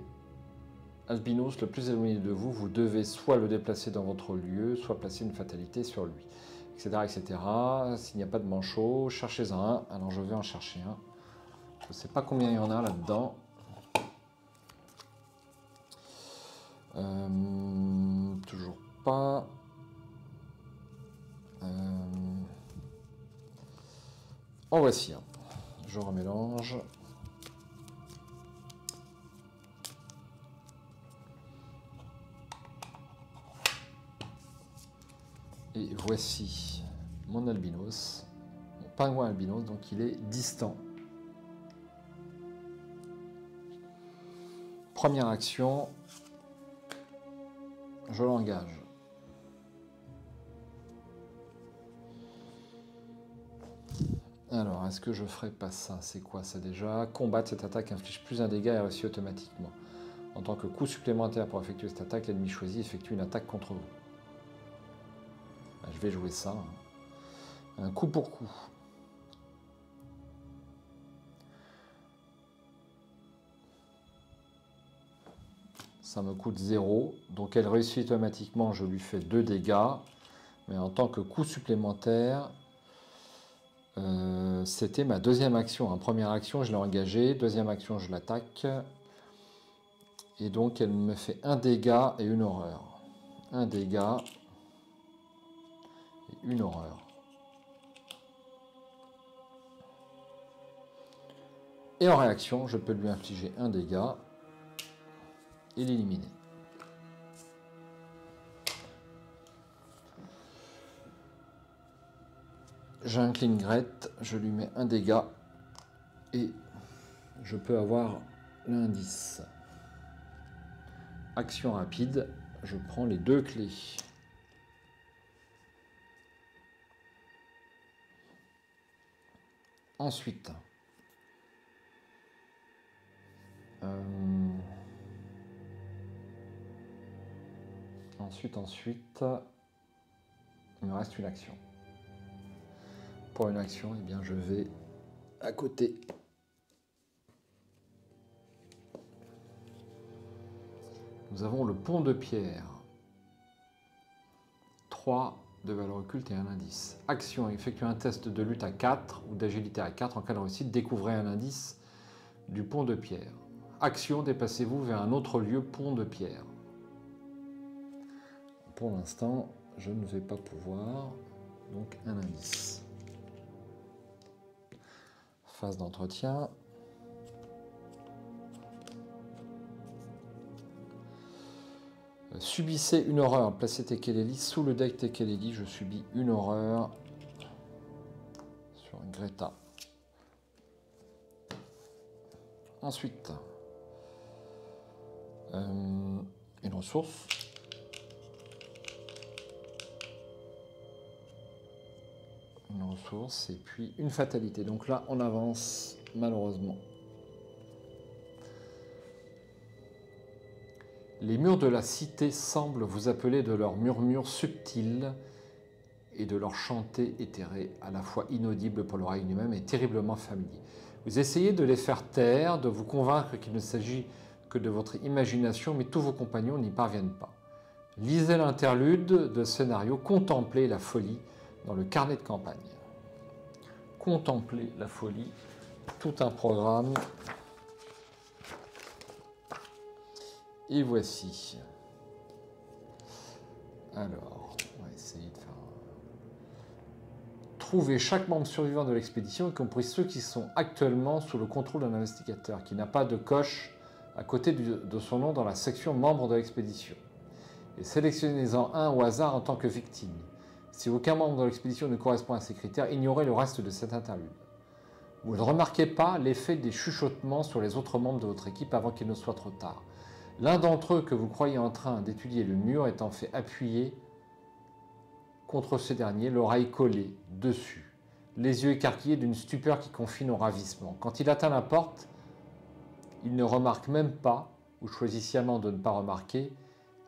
albinos le plus éloigné de vous. Vous devez soit le déplacer dans votre lieu, soit placer une fatalité sur lui, etc. etc. S'il n'y a pas de manchot, cherchez-en un. Alors je vais en chercher un. Je ne sais pas combien il y en a là-dedans. Toujours pas. En voici un. Je remélange. Et voici mon albinos, mon pingouin albinos, donc il est distant. Première action, je l'engage. Alors, est-ce que je ferai pas ça? C'est quoi ça déjà? Combattre cette attaque inflige plus un dégât et réussit automatiquement. En tant que coup supplémentaire pour effectuer cette attaque, l'ennemi choisi effectue une attaque contre vous. Je vais jouer ça. Un coup pour coup. Ça me coûte 0. Donc elle réussit automatiquement, je lui fais 2 dégâts. Mais en tant que coup supplémentaire, c'était ma deuxième action. En première action, je l'ai engagée. Deuxième action, je l'attaque. Et donc elle me fait 1 dégât et une horreur. 1 dégât et une horreur. Et en réaction, je peux lui infliger 1 dégât et l'éliminer. J'incline Grete, je lui mets 1 dégât et je peux avoir l'indice. Action rapide, je prends les 2 clés. Ensuite, il me reste une action. Pour une action, eh bien, je vais à côté. Nous avons le pont de pierre. 3 de valeur occulte et un indice. Action, effectuez un test de lutte à 4 ou d'agilité à 4. En cas de réussite, découvrez un indice du pont de pierre. Action, déplacez-vous vers un autre lieu pont de pierre. Pour l'instant, je ne vais pas pouvoir, donc un indice. Phase d'entretien. Subissez une horreur. Placez Tekeleli sous le deck Tekeleli. Je subis une horreur sur une Greta. Ensuite, une ressource. Une ressource et puis une fatalité. Donc là, on avance malheureusement. Les murs de la cité semblent vous appeler de leurs murmures subtils et de leur chanter éthéré, à la fois inaudible pour l'oreille humaine et terriblement familier. Vous essayez de les faire taire, de vous convaincre qu'il ne s'agit que de votre imagination, mais tous vos compagnons n'y parviennent pas. Lisez l'interlude de scénario, contemplez la folie dans le carnet de campagne. Contemplez la folie, tout un programme. Et voici. Alors, on va essayer de faire... Trouvez chaque membre survivant de l'expédition, y compris ceux qui sont actuellement sous le contrôle d'un investigateur, qui n'a pas de coche à côté de son nom dans la section membres de l'expédition. Et sélectionnez-en un au hasard en tant que victime. Si aucun membre de l'expédition ne correspond à ces critères, ignorez le reste de cet interlude. Vous ne remarquez pas l'effet des chuchotements sur les autres membres de votre équipe avant qu'il ne soit trop tard. L'un d'entre eux que vous croyez en train d'étudier le mur est en fait appuyé contre ce dernier, l'oreille collée dessus, les yeux écarquillés d'une stupeur qui confine au ravissement. Quand il atteint la porte, il ne remarque même pas, ou choisit sciemment de ne pas remarquer,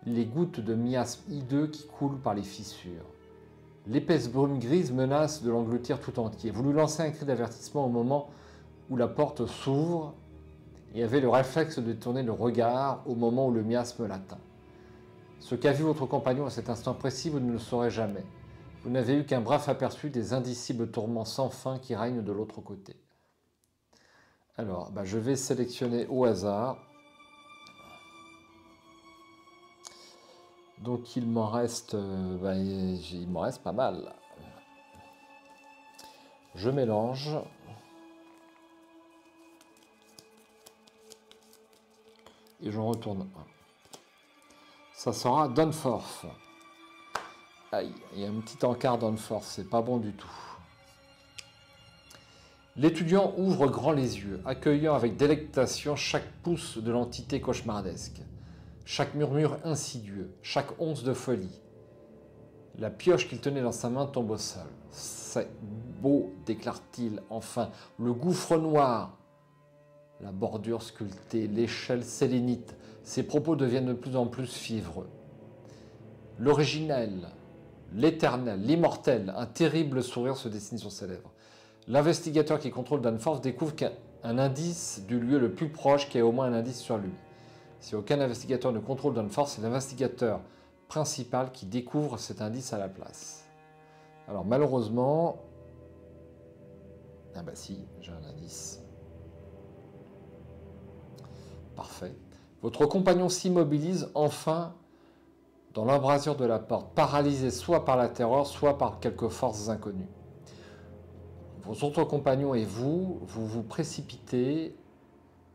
les gouttes de miasme hideux qui coulent par les fissures. L'épaisse brume grise menace de l'engloutir tout entier. Vous lui lancez un cri d'avertissement au moment où la porte s'ouvre et avez le réflexe de tourner le regard au moment où le miasme l'atteint. Ce qu'a vu votre compagnon à cet instant précis, vous ne le saurez jamais. Vous n'avez eu qu'un bref aperçu des indicibles tourments sans fin qui règnent de l'autre côté. Alors, je vais sélectionner au hasard. Donc il m'en reste pas mal. Je mélange. Et j'en retourne un. Ça sera Dunforth. Aïe, il y a un petit encart Dunforth, c'est pas bon du tout. L'étudiant ouvre grand les yeux, accueillant avec délectation chaque pouce de l'entité cauchemardesque, chaque murmure insidieux, chaque once de folie. La pioche qu'il tenait dans sa main tombe au sol. C'est beau, déclare-t-il enfin, le gouffre noir. La bordure sculptée, l'échelle sélénite, ses propos deviennent de plus en plus fiévreux. L'originel, l'éternel, l'immortel, un terrible sourire se dessine sur ses lèvres. L'investigateur qui contrôle Dunforth découvre qu'un indice du lieu le plus proche qui a au moins un indice sur lui. Si aucun investigateur ne contrôle Dunforth, c'est l'investigateur principal qui découvre cet indice à la place. Alors malheureusement... Ah bah si, j'ai un indice. Parfait. Votre compagnon s'immobilise enfin dans l'embrasure de la porte, paralysé soit par la terreur, soit par quelques forces inconnues. Vos autres compagnons et vous précipitez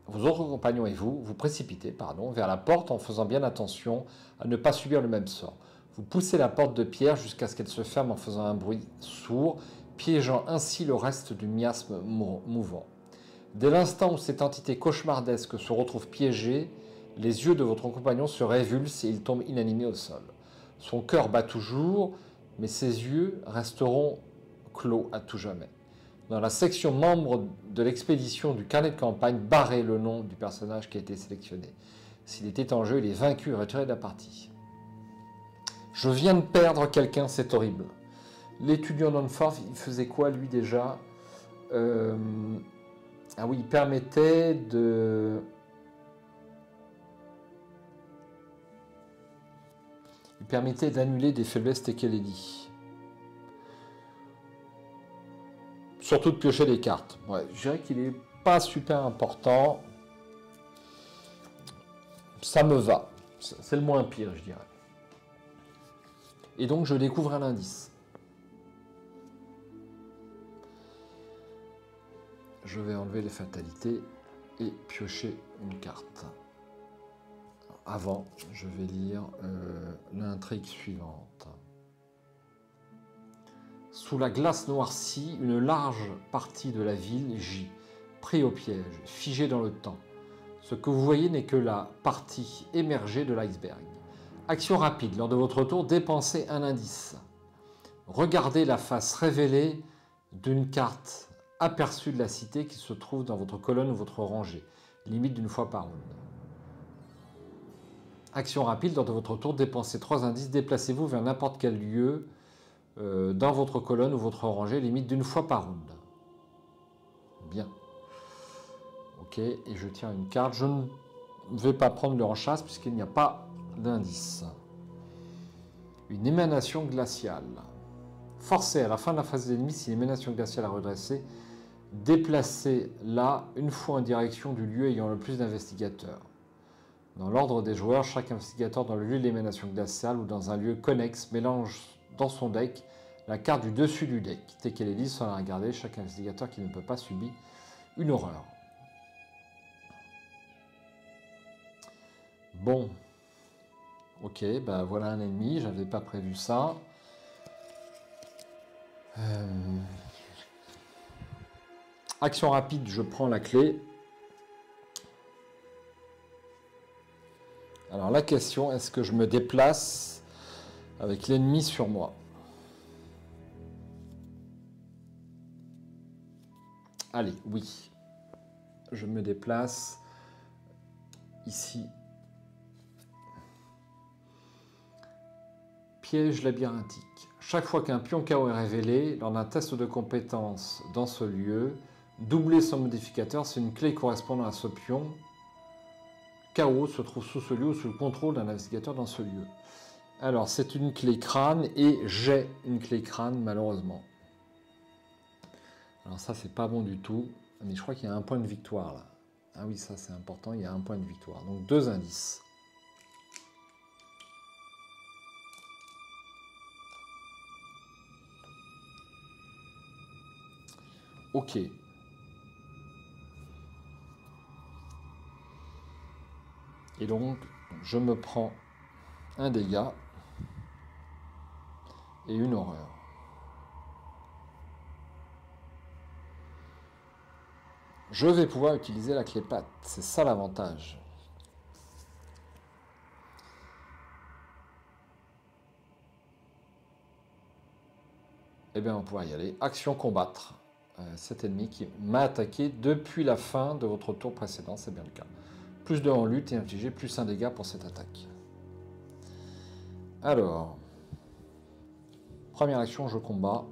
vers la porte en faisant bien attention à ne pas subir le même sort. Vous poussez la porte de pierre jusqu'à ce qu'elle se ferme en faisant un bruit sourd, piégeant ainsi le reste du miasme mouvant. Dès l'instant où cette entité cauchemardesque se retrouve piégée, les yeux de votre compagnon se révulsent et il tombe inanimé au sol. Son cœur bat toujours, mais ses yeux resteront clos à tout jamais. Dans la section membres de l'expédition du carnet de campagne, barrez le nom du personnage qui a été sélectionné. S'il était en jeu, il est vaincu et retiré de la partie. Je viens de perdre quelqu'un, c'est horrible. L'étudiant Dunforth, il faisait quoi lui déjà Ah oui, il permettait de... Il permettait d'annuler des faiblesses Tekeleli. Surtout de piocher des cartes. Ouais, je dirais qu'il n'est pas super important. Ça me va. C'est le moins pire, je dirais. Et donc, je découvre un indice. je vais enlever les fatalités et piocher une carte. Avant, je vais lire l'intrigue suivante. Sous la glace noircie, une large partie de la ville gît, pris au piège, figé dans le temps. Ce que vous voyez n'est que la partie émergée de l'iceberg. Action rapide, lors de votre tour, dépensez un indice. Regardez la face révélée d'une carte aperçue de la cité qui se trouve dans votre colonne ou votre rangée, limite d'une fois par round. Action rapide, lors de votre tour, dépensez 3 indices, déplacez-vous vers n'importe quel lieu dans votre colonne ou votre rangée, limite d'une fois par round. Bien. Ok, et je tire une carte. Je ne vais pas prendre le en chasse puisqu'il n'y a pas d'indice. Une émanation glaciale. Forcez à la fin de la phase d'ennemi, si l'émanation glaciale a redressé, déplacez-la une fois en direction du lieu ayant le plus d'investigateurs. Dans l'ordre des joueurs, chaque investigateur dans le lieu de l'émanation glaciale ou dans un lieu connexe mélange dans son deck la carte du dessus du deck. Dès qu'elle est lisse, on la regarder. Chaque investigateur qui ne peut pas subir une horreur. Bon. Ok, ben voilà un ennemi. J'avais pas prévu ça. Action rapide, je prends la clé. Alors la question, est-ce que je me déplace avec l'ennemi sur moi? Allez, oui. Je me déplace ici. Piège labyrinthique. Chaque fois qu'un pion KO est révélé, lors d'un test de compétence dans ce lieu, doubler son modificateur, c'est une clé correspondant à ce pion. KO se trouve sous ce lieu ou sous le contrôle d'un investigateur dans ce lieu. Alors, c'est une clé crâne et j'ai une clé crâne, malheureusement. Alors ça, c'est pas bon du tout. Mais je crois qu'il y a un point de victoire, là. Ah oui, ça, c'est important, il y a un point de victoire. Donc, 2 indices. Ok. Et donc, je me prends un dégât et une horreur. Je vais pouvoir utiliser la clé patte. C'est ça l'avantage. Eh bien, on va pouvoir y aller. Action combattre. Cet ennemi qui m'a attaqué depuis la fin de votre tour précédent, c'est bien le cas. Plus 2 en lutte et infliger plus 1 dégât pour cette attaque. Alors, première action, je combats.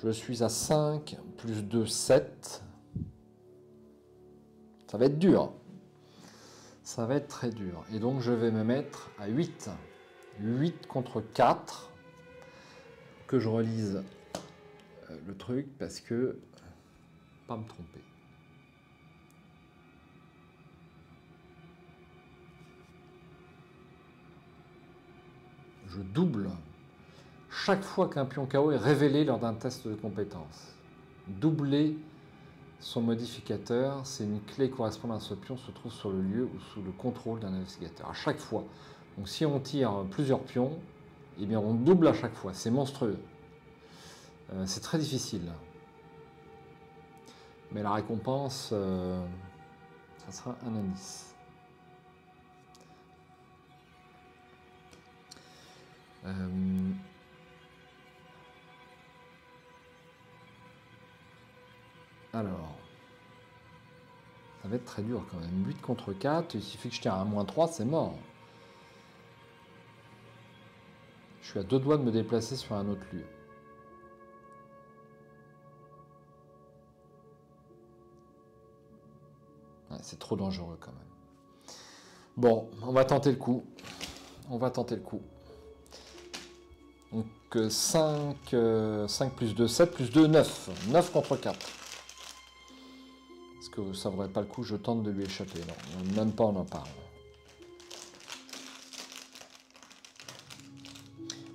Je suis à 5, plus 2, 7. Ça va être dur. Ça va être très dur. Et donc, je vais me mettre à 8. 8 contre 4. Que je relise le truc parce que... Pas me tromper. Je double chaque fois qu'un pion KO est révélé lors d'un test de compétence. Doubler son modificateur, c'est une clé correspondant à ce pion se trouve sur le lieu ou sous le contrôle d'un investigateur. À chaque fois. Donc si on tire plusieurs pions, eh bien on double à chaque fois. C'est monstrueux. C'est très difficile. Mais la récompense, ça sera un indice. Alors, ça va être très dur quand même. 8 contre 4, il suffit que je tire à -3, c'est mort. Je suis à 2 doigts de me déplacer sur un autre lieu. Ouais, c'est trop dangereux quand même. Bon, on va tenter le coup. On va tenter le coup. Donc 5 plus 2, 7 plus 2, 9. 9 contre 4. Est-ce que ça ne vaudrait pas le coup? Je tente de lui échapper. Non, même pas on en parle.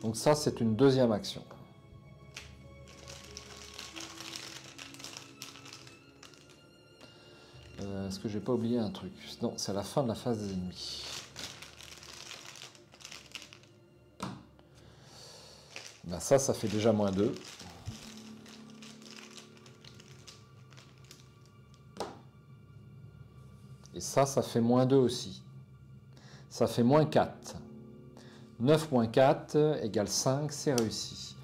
Donc ça, c'est une deuxième action. Est-ce que j'ai pas oublié un truc? Non, c'est la fin de la phase des ennemis. Ben ça fait déjà -2. Et ça fait -2 aussi. Ça fait -4. 9 moins 4 égale 5, c'est réussi.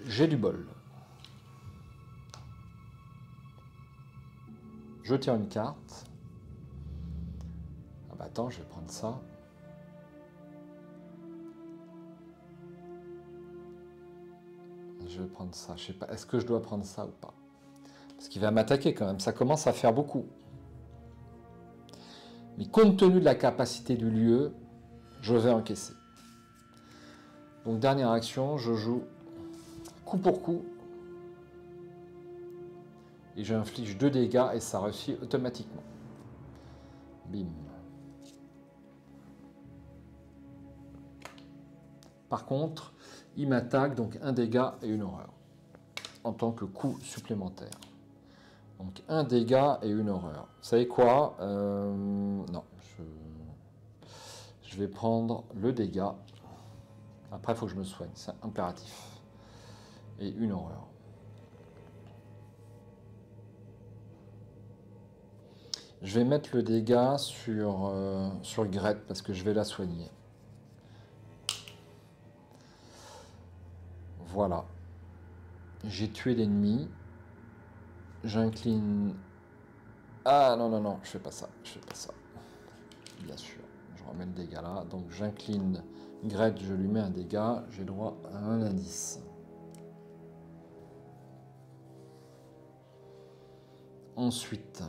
J'ai du bol. Je tire une carte. Ah bah attends, je vais prendre ça. Je vais prendre ça. Je sais pas, est-ce que je dois prendre ça ou pas? Parce qu'il va m'attaquer quand même. Ça commence à faire beaucoup. Mais compte tenu de la capacité du lieu, je vais encaisser. Donc dernière action, je joue coup pour coup. Et j'inflige 2 dégâts et ça réussit automatiquement. Bim. Par contre, il m'attaque, donc 1 dégât et 1 horreur. En tant que coup supplémentaire. Donc 1 dégât et 1 horreur. Vous savez quoi? Non. Je vais prendre le dégât. Après, il faut que je me soigne. C'est impératif. Et 1 horreur. Je vais mettre le dégât sur Gret parce que je vais la soigner. Voilà. J'ai tué l'ennemi. J'incline... Ah non, non, non, je fais pas ça. Je fais pas ça. Bien sûr. Je remets le dégât là. Donc j'incline Gret, je lui mets un dégât. J'ai droit à un indice. Ensuite...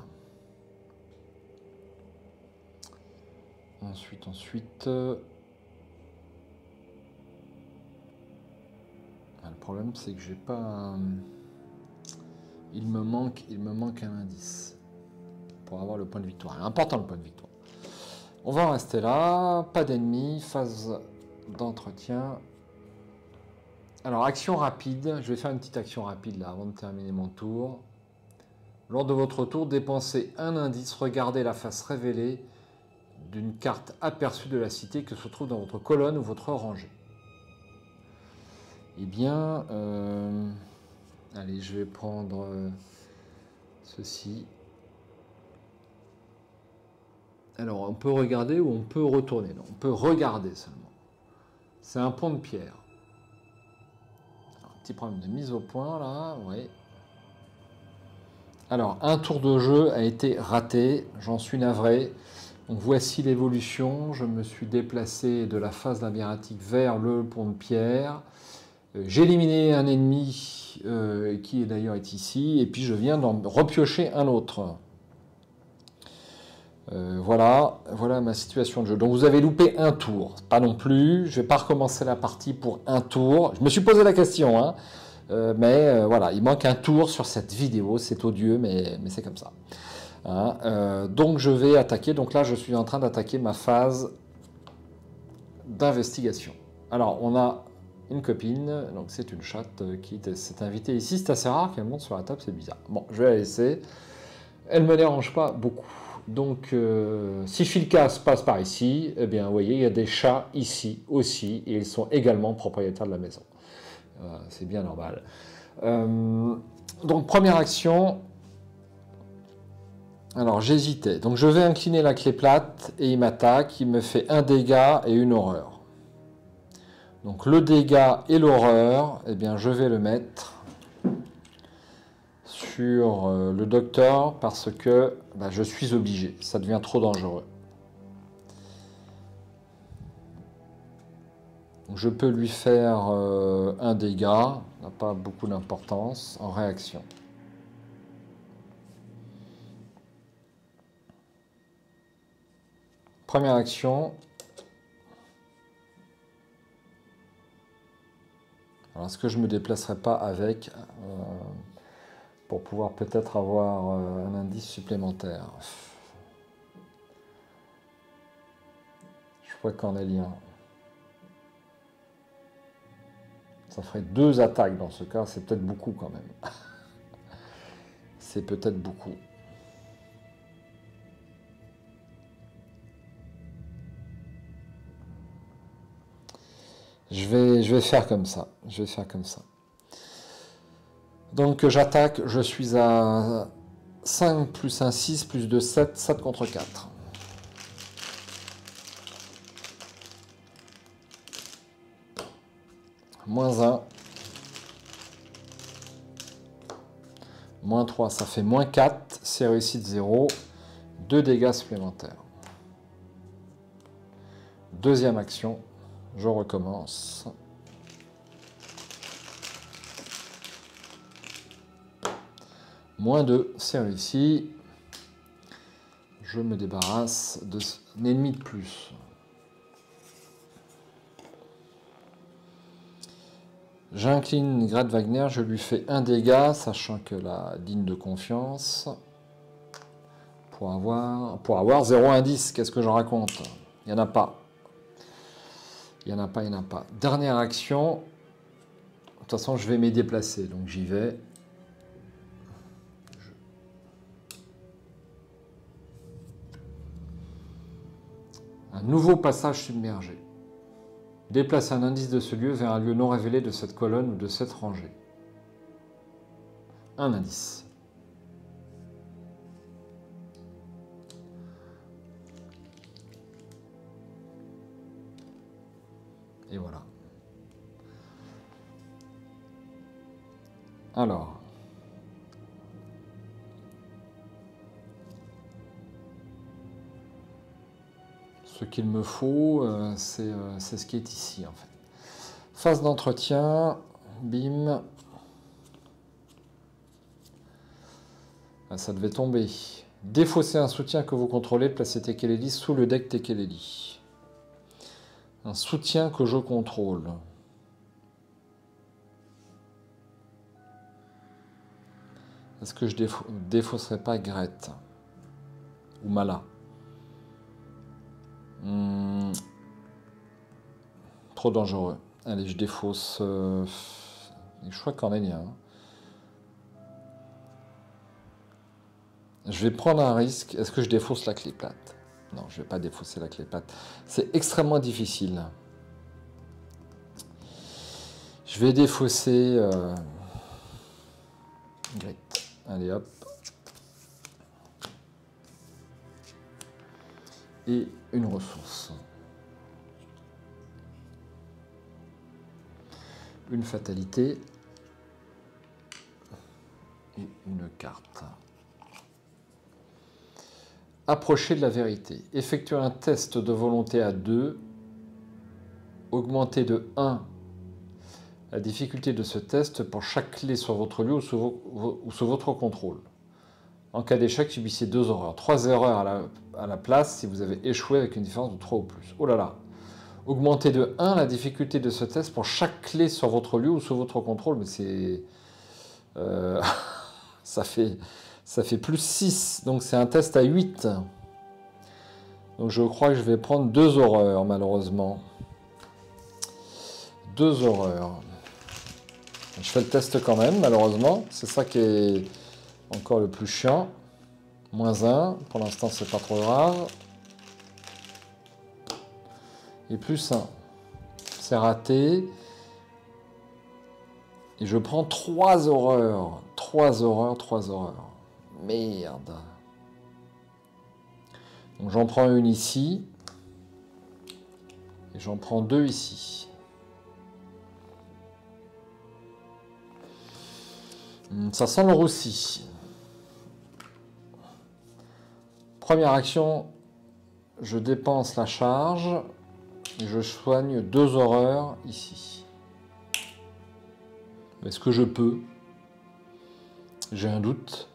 Le problème, c'est que j'ai pas... Il me manque un indice pour avoir le point de victoire. Important le point de victoire. On va en rester là. Pas d'ennemis. Phase d'entretien. Alors, action rapide. Je vais faire une petite action rapide là avant de terminer mon tour. Lors de votre tour, dépensez un indice. Regardez la face révélée d'une carte aperçue de la cité que se trouve dans votre colonne ou votre rangée. Eh bien, allez, je vais prendre ceci. Alors, on peut regarder ou on peut retourner. Non, on peut regarder seulement. C'est un pont de pierre. Alors, un petit problème de mise au point, là, oui. Alors, un tour de jeu a été raté. J'en suis navré. Donc, voici l'évolution. Je me suis déplacé de la phase labyrinthique vers le pont de pierre. J'ai éliminé un ennemi qui d'ailleurs est ici. Et puis, je viens d'en repiocher un autre. Voilà ma situation de jeu. Donc vous avez loupé un tour, pas non plus. Je ne vais pas recommencer la partie pour un tour. Je me suis posé la question, hein. Mais voilà, il manque un tour sur cette vidéo. C'est odieux, mais c'est comme ça. Hein, donc je vais attaquer. Donc là, je suis en train d'attaquer ma phase d'investigation. Alors on a une copine, donc c'est une chatte qui s'est invitée ici. C'est assez rare qu'elle monte sur la table, c'est bizarre. Bon, je vais la laisser. Elle ne me dérange pas beaucoup. Donc, si Philcas passe par ici, eh bien, vous voyez, il y a des chats ici aussi, et ils sont également propriétaires de la maison. C'est bien normal. Donc, première action. Alors, j'hésitais. Donc, je vais incliner la clé plate, et il m'attaque. Il me fait un dégât et une horreur. Donc, le dégât et l'horreur, eh bien, je vais le mettre sur le docteur parce que je suis obligé, ça devient trop dangereux. Je peux lui faire un dégât, n'a pas beaucoup d'importance, en réaction. Première action. Alors, est-ce que je ne me déplacerai pas avec pour pouvoir peut-être avoir un indice supplémentaire? Je crois cornélien. Ça ferait 2 attaques dans ce cas, c'est peut-être beaucoup quand même. C'est peut-être beaucoup. Je vais faire comme ça. Je vais faire comme ça. Donc j'attaque, je suis à 5 plus un 6 plus 2, 7, 7 contre 4. Moins 1. Moins 3, ça fait moins 4. C'est réussite 0. 2 dégâts supplémentaires. Deuxième action. Je recommence. Moins 2, c'est réussi. Je me débarrasse d'un ennemi de plus. J'incline Grad Wagner, je lui fais un dégât, sachant que la digne de confiance. Pour avoir 0 indice, qu'est-ce que je raconte? Il n'y en a pas. Il n'y en a pas, il n'y en a pas. Dernière action. De toute façon, je vais m'y déplacer, donc j'y vais. Un nouveau passage submergé. Déplace un indice de ce lieu vers un lieu non révélé de cette colonne ou de cette rangée. Un indice. Et voilà. Alors. Ce qu'il me faut, c'est ce qui est ici, en fait. Phase d'entretien, bim. Ah, ça devait tomber. Défausser un soutien que vous contrôlez, placez Tekeleli sous le deck Tekeleli. Un soutien que je contrôle. Est-ce que je défausserai pas Gret ou Mala? Trop dangereux. Allez, je défausse. Je crois qu'en est un. Je vais prendre un risque. Est-ce que je défausse la clé plate? Non, je ne vais pas défausser la clé plate. C'est extrêmement difficile. Je vais défausser. Grit. Allez, hop. Et une ressource. Une fatalité. Et une carte. Approcher de la vérité. Effectuer un test de volonté à 2. Augmenter de 1 la difficulté de ce test pour chaque clé sur votre lieu ou sous votre contrôle. En cas d'échec, subissez 2 horreurs. 3 erreurs à la place si vous avez échoué avec une différence de 3 ou plus. Oh là là! Augmentez de 1 la difficulté de ce test pour chaque clé sur votre lieu ou sous votre contrôle. Mais c'est... ça fait plus 6. Donc c'est un test à 8. Donc je crois que je vais prendre 2 horreurs, malheureusement. 2 horreurs. Je fais le test quand même, malheureusement. C'est ça qui est encore le plus chiant. Moins 1. Pour l'instant, c'est pas trop grave. Et plus 1. C'est raté. Et je prends 3 horreurs. 3 horreurs, 3 horreurs. Merde. Donc j'en prends une ici. Et j'en prends 2 ici. Ça sent le roussi. Première action, je dépense la charge et je soigne 2 horreurs ici. Est-ce que je peux? J'ai un doute.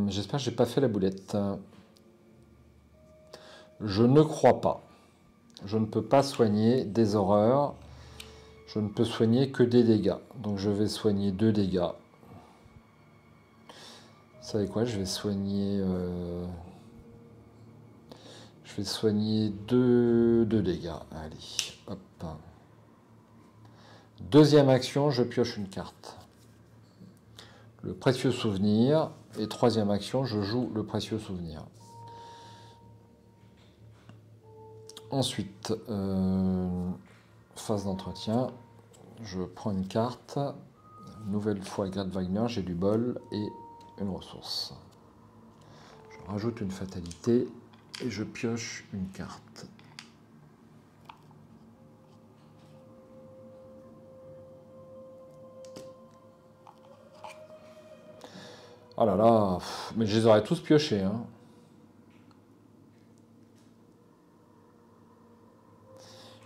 J'espère que j'ai pas fait la boulette. Je ne crois pas. Je ne peux pas soigner des horreurs. Je ne peux soigner que des dégâts. Donc je vais soigner 2 dégâts. Vous savez quoi? Je vais soigner... Je vais soigner 2 dégâts. Allez, hop. Deuxième action, je pioche une carte. Le précieux souvenir. Et troisième action, je joue le précieux souvenir. Ensuite, phase d'entretien. Je prends une carte. Nouvelle fois Grad Wagner, j'ai du bol et une ressource. Je rajoute une fatalité et je pioche une carte. Oh là là, mais je les aurais tous piochés, hein.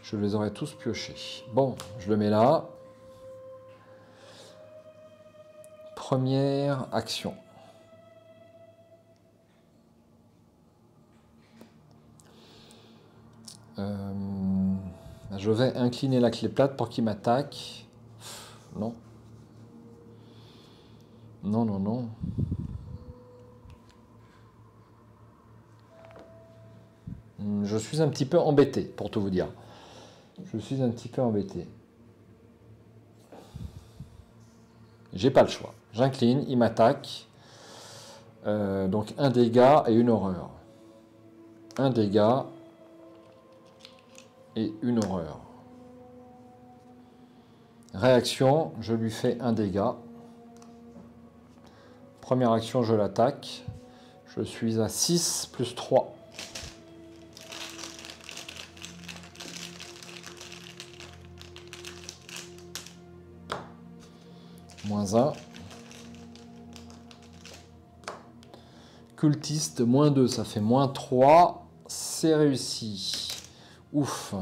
Je les aurais tous piochés. Bon, je le mets là. Première action. Je vais incliner la clé plate pour qu'il m'attaque. Non. Non, non, non. Je suis un petit peu embêté, pour tout vous dire. Je suis un petit peu embêté. J'ai pas le choix. J'incline, il m'attaque. Donc un dégât et une horreur. Un dégât et une horreur. Réaction, je lui fais un dégât. Première action, je l'attaque. Je suis à 6 plus 3. Moins 1. Cultiste, moins 2, ça fait moins 3. C'est réussi. Ouf.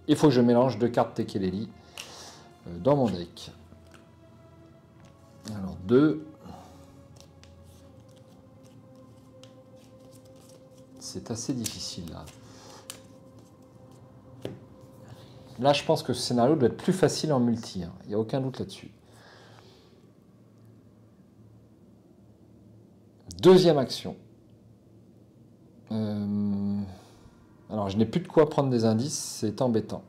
Il faut que je mélange 2 cartes Tekeleli dans mon deck. Alors 2. C'est assez difficile là. Là, je pense que ce scénario doit être plus facile en multi. Hein. Il n'y a aucun doute là-dessus. Deuxième action. Alors, je n'ai plus de quoi prendre des indices, c'est embêtant.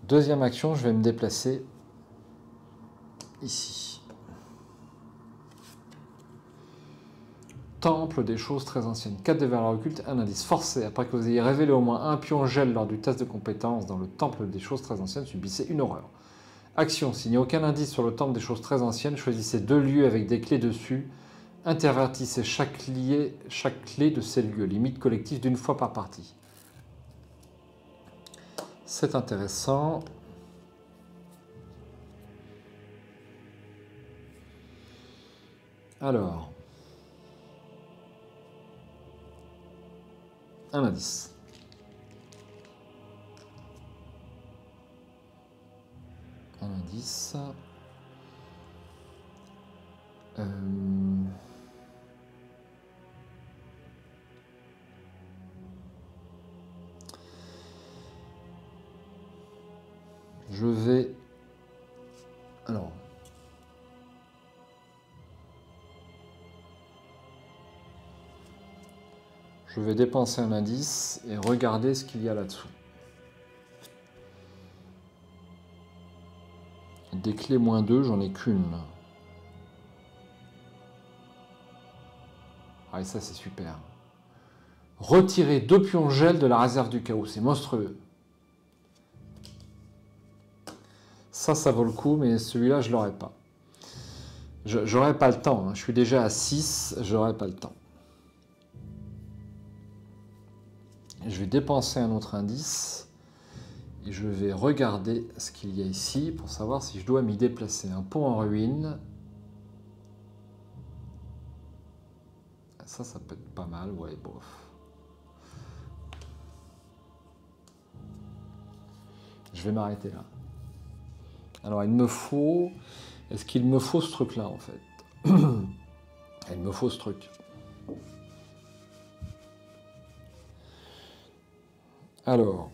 Deuxième action, je vais me déplacer ici. Temple des choses très anciennes. 4 de valeur occulte, un indice forcé. Après que vous ayez révélé au moins un pion gel lors du test de compétence dans le temple des choses très anciennes, subissez une horreur. Action, s'il n'y a aucun indice sur le temple des choses très anciennes, choisissez 2 lieux avec des clés dessus. Intervertissez chaque clé de ces lieux. Limite collective d'une fois par partie. C'est intéressant. Alors. Un indice. Un indice. Je vais... Alors... Je vais dépenser un indice et regarder ce qu'il y a là-dessous. Des clés moins 2, j'en ai qu'une. Ah, et ça, c'est super. Retirer 2 pions gel de la réserve du chaos. C'est monstrueux. Ça vaut le coup, mais celui-là, je l'aurais pas. J'aurais pas le temps. Hein. Je suis déjà à 6, j'aurais pas le temps. Je vais dépenser un autre indice. Et je vais regarder ce qu'il y a ici pour savoir si je dois m'y déplacer. Un pont en ruine. Ça peut être pas mal. Ouais, bof. Je vais m'arrêter là. Alors, il me faut... Est-ce qu'il me faut ce truc-là, en fait? Il me faut ce truc. Alors...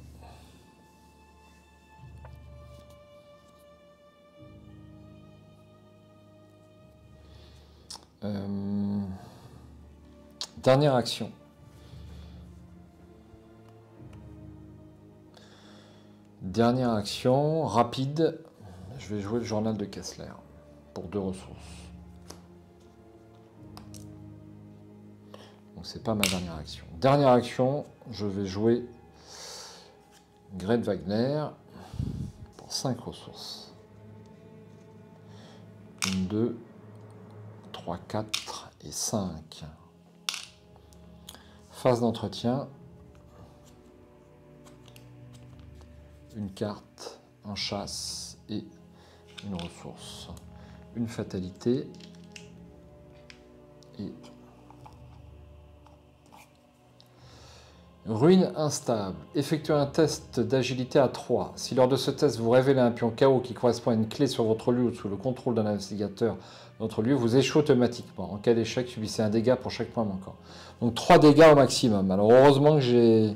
Dernière action. Dernière action, rapide. Je vais jouer le journal de Kessler pour 2 ressources. Donc c'est pas ma dernière action. Dernière action, je vais jouer Grete Wagner pour 5 ressources. 1, 2, 3, 4 et 5. Phase d'entretien. Une carte, un chasse et une ressource. Une fatalité et ruine instable. Effectuez un test d'agilité à 3. Si lors de ce test vous révélez un pion KO qui correspond à une clé sur votre lieu ou sous le contrôle d'un investigateur de votre lieu, vous échouez automatiquement. En cas d'échec, subissez un dégât pour chaque point manquant. Donc 3 dégâts au maximum. Alors heureusement que j'ai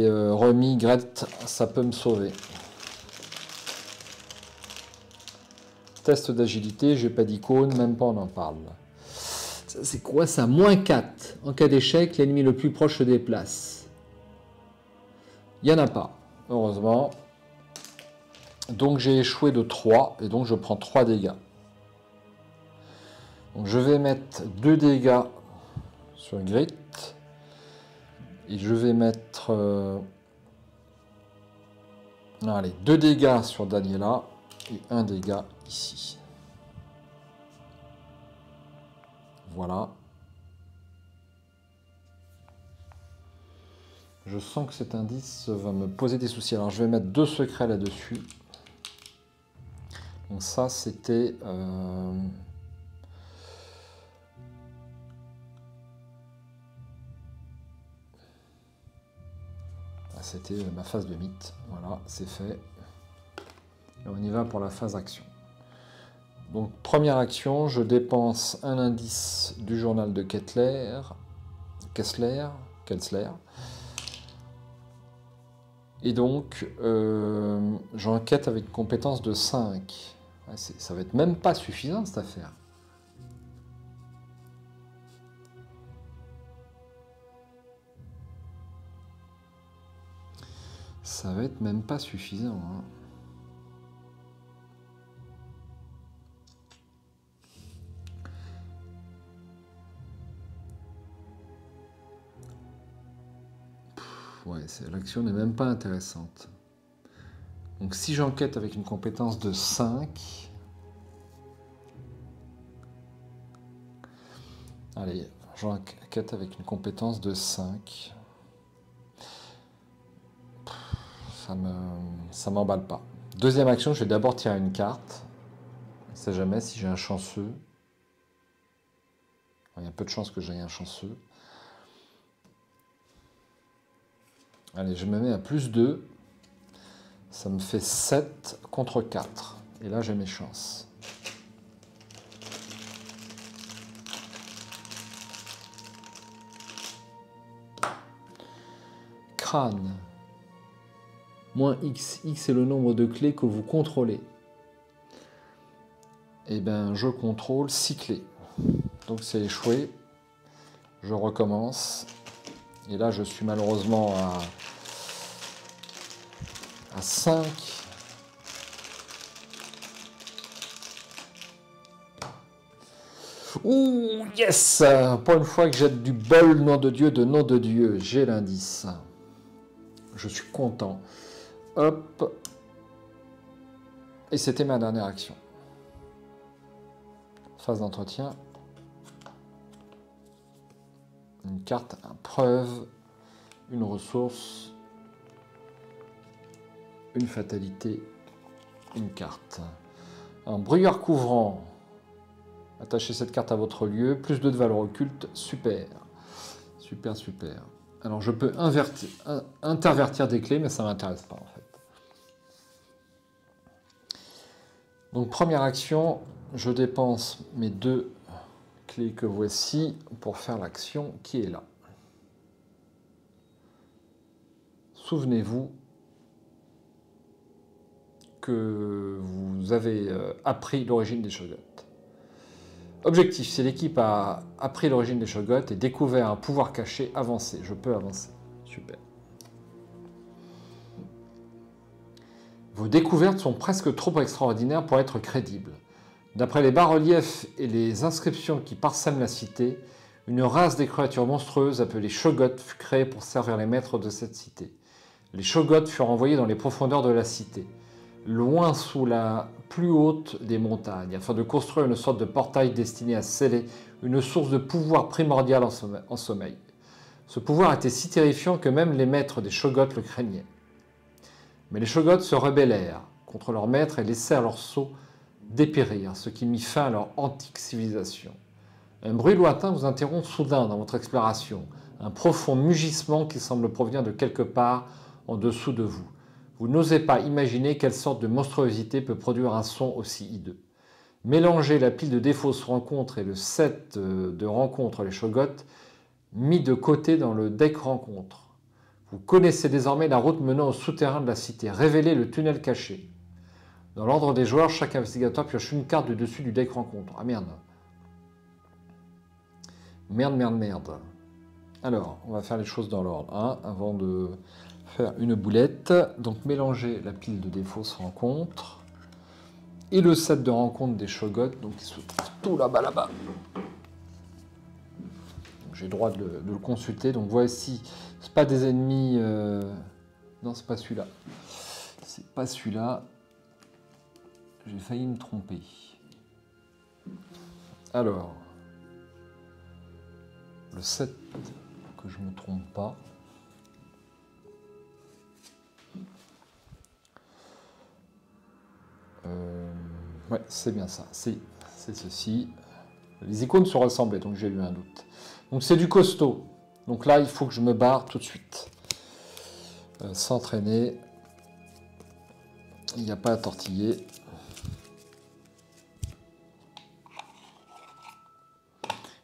remis Grete, ça peut me sauver. Test d'agilité, j'ai pas d'icône, même pas on en parle. C'est quoi ça? -4. En cas d'échec, l'ennemi le plus proche se déplace. Il n'y en a pas, heureusement. Donc j'ai échoué de 3, et donc je prends 3 dégâts. Donc je vais mettre 2 dégâts sur Grete. Et je vais mettre... allez, 2 dégâts sur Daniela, et 1 dégât ici. Voilà. Je sens que cet indice va me poser des soucis. Alors je vais mettre 2 secrets là-dessus. Donc ça c'était... c'était ma phase de mythe. Voilà, c'est fait. Et on y va pour la phase action. Donc, première action, je dépense un indice du journal de Kessler. Et donc, j'enquête avec une compétence de 5. Ouais, ça va être même pas suffisant, cette affaire. Ça va être même pas suffisant, hein. Ouais, l'action n'est même pas intéressante. Donc si j'enquête avec une compétence de 5... Allez, j'enquête avec une compétence de 5. Ça m'emballe pas. Deuxième action, je vais d'abord tirer une carte. On ne sait jamais si j'ai un chanceux. Il y a peu de chances que j'ai un chanceux. Allez, je me mets à +2. Ça me fait 7 contre 4. Et là, j'ai mes chances. Crâne. -X. X est le nombre de clés que vous contrôlez. Eh bien, je contrôle 6 clés. Donc, c'est échoué. Je recommence. Et là, je suis malheureusement à 5. Ouh, yes! Pour une fois que j'ai du bol, nom de Dieu, j'ai l'indice. Je suis content. Hop. Et c'était ma dernière action. Phase d'entretien. Une carte à preuve, une ressource, une fatalité, une carte. Un brouillard couvrant. Attachez cette carte à votre lieu, +2 de valeur occulte, super. Super, super. Alors je peux intervertir des clés, mais ça ne m'intéresse pas en fait. Donc première action, je dépense mes 2 clés que voici pour faire l'action qui est là. Souvenez-vous que vous avez appris l'origine des Shoggoths. Objectif, si l'équipe a appris l'origine des Shoggoths et découvert un pouvoir caché, avancer. Je peux avancer. Super. Vos découvertes sont presque trop extraordinaires pour être crédibles. D'après les bas-reliefs et les inscriptions qui parsèment la cité, Une race des créatures monstrueuses appelées Shoggoths fut créée pour servir les maîtres de cette cité. Les Shoggoths furent envoyés dans les profondeurs de la cité, loin sous la plus haute des montagnes, afin de construire une sorte de portail destiné à sceller une source de pouvoir primordial en sommeil. Ce pouvoir était si terrifiant que même les maîtres des Shoggoths le craignaient. Mais les Shoggoths se rebellèrent contre leurs maîtres et laissèrent leur sceau dépérir, ce qui mit fin à leur antique civilisation. Un bruit lointain vous interrompt soudain dans votre exploration, un profond mugissement qui semble provenir de quelque part en dessous de vous. Vous n'osez pas imaginer quelle sorte de monstruosité peut produire un son aussi hideux. Mélangez la pile de défausses rencontres et le set de rencontres les Shoggoths mis de côté dans le deck rencontre. Vous connaissez désormais la route menant au souterrain de la cité. Révélez le tunnel caché. Dans l'ordre des joueurs, chaque investigateur pioche une carte du dessus du deck rencontre. Ah merde. Merde. Alors, on va faire les choses dans l'ordre, hein, avant de faire une boulette. Donc, mélanger la pile de défausses rencontre et le set de rencontre des Shoggoths. Donc, il se trouve tout là-bas. J'ai le droit de le consulter. Donc, voici. C'est pas des ennemis. Non, c'est pas celui-là. C'est pas celui-là. J'ai failli me tromper. Alors. Le 7, que je ne me trompe pas. Ouais, c'est bien ça. C'est ceci. Les icônes se ressemblaient, donc j'ai eu un doute. Donc c'est du costaud. Donc là, il faut que je me barre tout de suite. S'entraîner. Il n'y a pas à tortiller.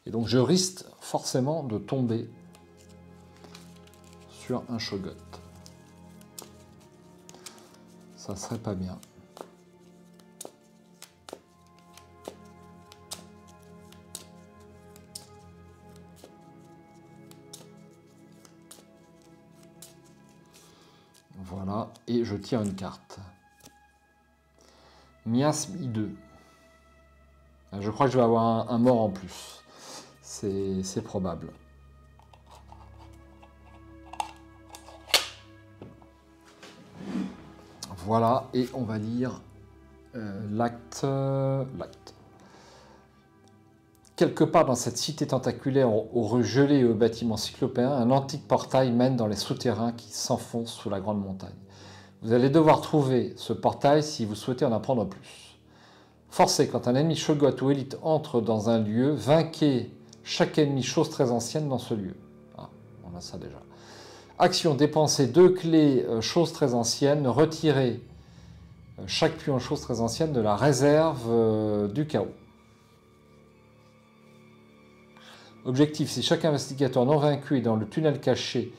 Et donc je risque forcément de tomber sur un Shoggoth. Ça serait pas bien. Voilà, et je tire une carte. Miasme I2. Je crois que je vais avoir un mort en plus. C'est probable. Voilà, et on va lire l'acte. Quelque part dans cette cité tentaculaire aux rues gelées et aux bâtiments cyclopéens, un antique portail mène dans les souterrains qui s'enfoncent sous la grande montagne. Vous allez devoir trouver ce portail si vous souhaitez en apprendre plus. Forcez, quand un ennemi Shoggoth ou élite entre dans un lieu, vainquez chaque ennemi chose très ancienne dans ce lieu. Ah, on a ça déjà. Action, dépensez 2 clés choses très anciennes, retirez chaque pion chose très ancienne de la réserve du chaos. Objectif, si chaque investigateur non vaincu est dans le tunnel caché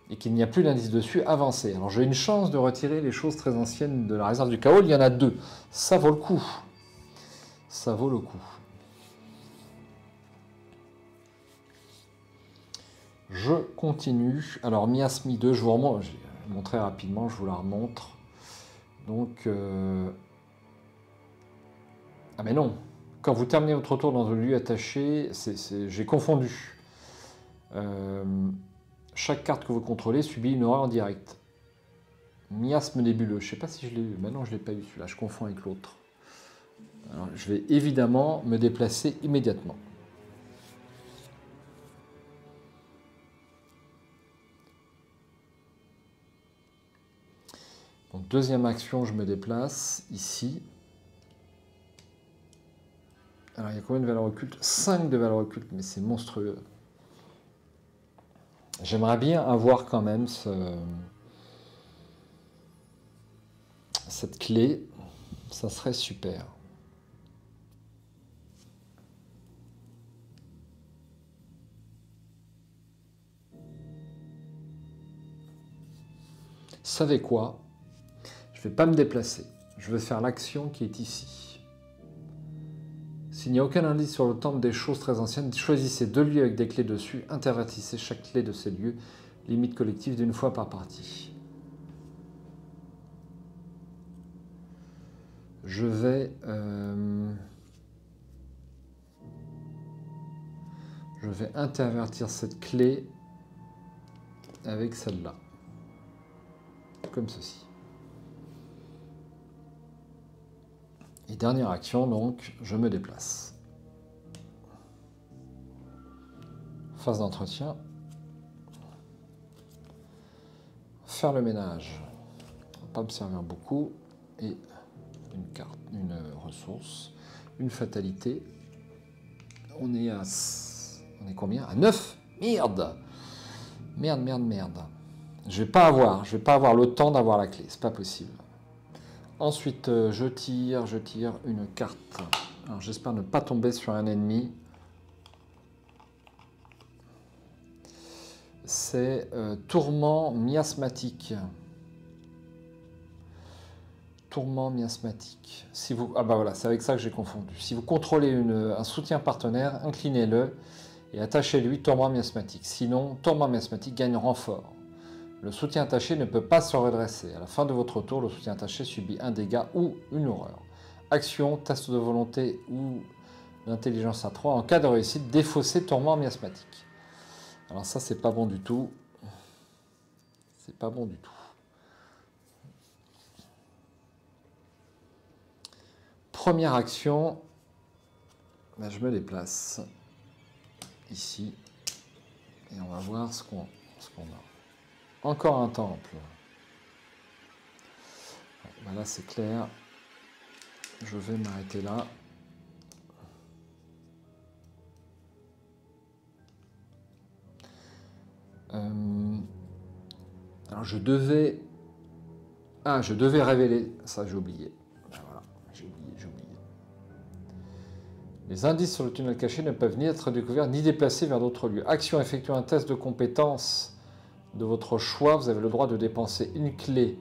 et qu'il n'y a plus d'indice dessus, avancez. Alors j'ai une chance de retirer les choses très anciennes de la réserve du chaos, il y en a 2. Ça vaut le coup. Ça vaut le coup. Je continue. Alors, Miasmi 2, je vous remonte. Je vais montrer rapidement, je vous la remontre. Donc, ah mais non. Quand vous terminez votre tour dans un lieu attaché, j'ai confondu. Chaque carte que vous contrôlez subit une horreur en direct. Miasme nébuleux. Je ne sais pas si je l'ai eu. Maintenant, je ne l'ai pas eu celui-là. Je confonds avec l'autre. Alors, je vais évidemment me déplacer immédiatement. Donc, deuxième action, je me déplace ici. Alors, il y a combien de valeurs occultes? 5 de valeurs occultes, mais c'est monstrueux. J'aimerais bien avoir quand même cette clé. Ça serait super. Savez quoi? Je ne vais pas me déplacer. Je vais faire l'action qui est ici. S'il n'y a aucun indice sur le temple des choses très anciennes, choisissez 2 lieux avec des clés dessus, intervertissez chaque clé de ces lieux, limite collective d'une fois par partie. Je vais... je vais intervertir cette clé avec celle-là. Comme ceci. Et dernière action, donc, je me déplace. Phase d'entretien. Faire le ménage. Ça va pas me servir beaucoup. Et une carte, une ressource, une fatalité. On est combien? À 9. Merde. Merde. Je vais pas avoir le temps d'avoir la clé. C'est pas possible. Ensuite, je tire une carte. Alors, j'espère ne pas tomber sur un ennemi. C'est tourment miasmatique. Tourment miasmatique. Si vous... Ah bah voilà, c'est avec ça que j'ai confondu. Si vous contrôlez un soutien partenaire, inclinez-le et attachez-lui tourment miasmatique. Sinon, tourment miasmatique gagne renfort. Le soutien attaché ne peut pas se redresser. À la fin de votre tour, le soutien attaché subit un dégât ou une horreur. Action, test de volonté ou d'intelligence à 3. En cas de réussite, défausser tourment miasmatique. Alors ça, c'est pas bon du tout. C'est pas bon du tout. Première action, ben, je me déplace ici et on va voir ce qu'on a. Encore un temple. Ben là, c'est clair. Je vais m'arrêter là. Alors, je devais révéler. Ça, j'ai oublié. Voilà, j'ai oublié. Les indices sur le tunnel caché ne peuvent ni être découverts ni déplacés vers d'autres lieux. Action, effectuer un test de compétence de votre choix, vous avez le droit de dépenser une clé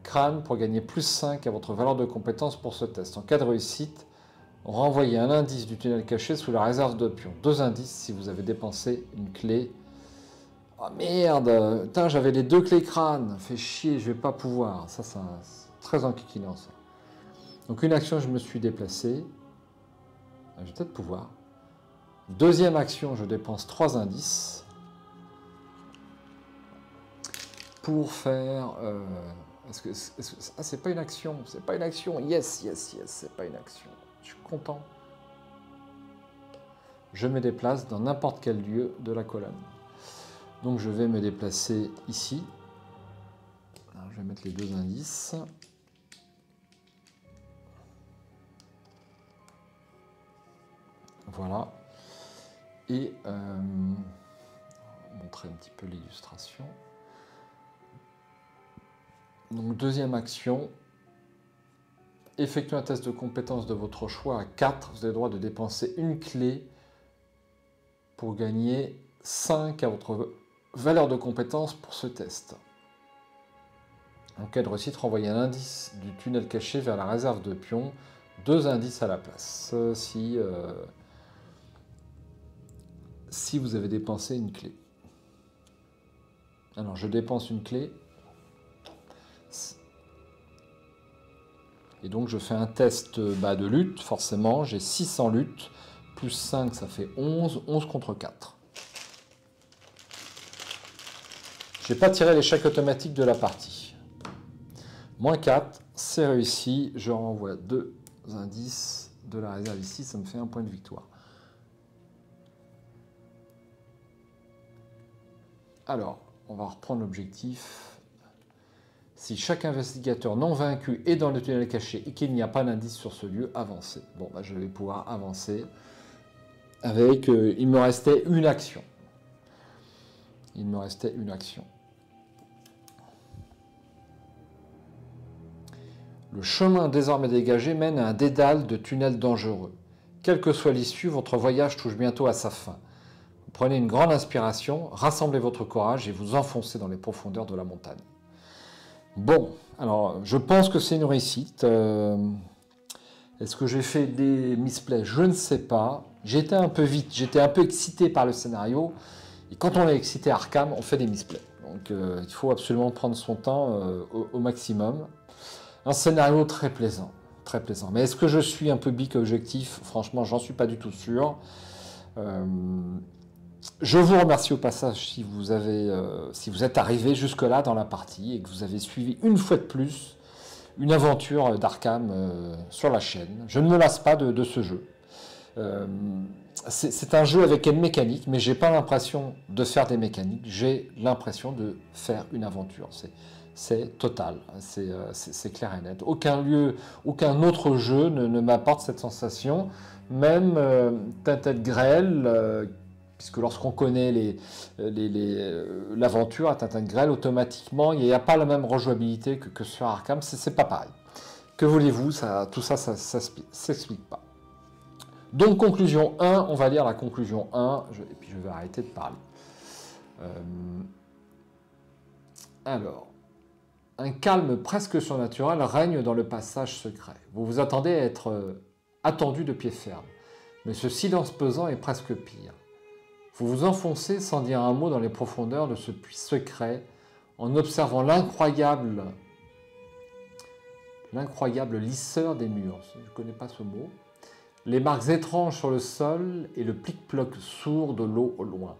crâne pour gagner plus 5 à votre valeur de compétence pour ce test. En cas de réussite, renvoyez un indice du tunnel caché sous la réserve de pion. 2 indices si vous avez dépensé une clé. Oh merde, putain, j'avais les 2 clés crâne. Fait chier, je vais pas pouvoir. Ça c'est très enquiquinant ça. Donc une action, je me suis déplacé. Je vais peut-être pouvoir. Deuxième action, je dépense 3 indices. Pour faire... ah, c'est pas une action, c'est pas une action. Yes, c'est pas une action. Je suis content. Je me déplace dans n'importe quel lieu de la colonne. Donc je vais me déplacer ici. Alors, je vais mettre les 2 indices. Voilà. Et montrer un petit peu l'illustration. Donc deuxième action, effectuez un test de compétence de votre choix à 4. Vous avez le droit de dépenser une clé pour gagner 5 à votre valeur de compétence pour ce test. En cas de réussite, renvoyez un indice du tunnel caché vers la réserve de pions, 2 indices à la place. Si vous avez dépensé une clé. Alors je dépense une clé. Et donc je fais un test de lutte, forcément, j'ai 6 en lutte, plus 5 ça fait 11, 11 contre 4. Je n'ai pas tiré l'échec automatique de la partie. Moins 4, c'est réussi, je renvoie 2 indices de la réserve ici, ça me fait 1 point de victoire. Alors, on va reprendre l'objectif. Si chaque investigateur non vaincu est dans le tunnel caché et qu'il n'y a pas d'indice sur ce lieu, avancez. Bon, je vais pouvoir avancer avec... il me restait une action. Le chemin désormais dégagé mène à un dédale de tunnels dangereux. Quelle que soit l'issue, votre voyage touche bientôt à sa fin. Vous prenez une grande inspiration, rassemblez votre courage et vous enfoncez dans les profondeurs de la montagne. Bon, alors je pense que c'est une réussite. Est-ce que j'ai fait des misplays? Je ne sais pas. J'étais un peu vite, j'étais un peu excité par le scénario. Et quand on est excité à Arkham, on fait des misplays. Donc il faut absolument prendre son temps au maximum. Un scénario très plaisant, très plaisant. Mais est-ce que je suis un peu bic objectif? Franchement, j'en suis pas du tout sûr. Je vous remercie au passage si vous êtes arrivé jusque-là dans la partie et que vous avez suivi une fois de plus une aventure d'Arkham sur la chaîne. Je ne me lasse pas de ce jeu. C'est un jeu avec une mécanique, mais j'ai pas l'impression de faire des mécaniques, j'ai l'impression de faire une aventure. C'est total, c'est clair et net. Aucun autre jeu ne m'apporte cette sensation, même Tinted Grail, puisque lorsqu'on connaît l'aventure à Tinted Grail, automatiquement, il n'y a pas la même rejouabilité que sur Arkham, c'est pas pareil. Que voulez-vous, tout ça, ça s'explique pas. Donc, conclusion 1, on va lire la conclusion 1, et puis je vais arrêter de parler. Alors, un calme presque surnaturel règne dans le passage secret. Vous vous attendez à être attendu de pied ferme, mais ce silence pesant est presque pire. Vous vous enfoncez sans dire un mot dans les profondeurs de ce puits secret, en observant l'incroyable lisseur des murs. Je ne connais pas ce mot. Les marques étranges sur le sol et le plic-ploc sourd de l'eau au loin.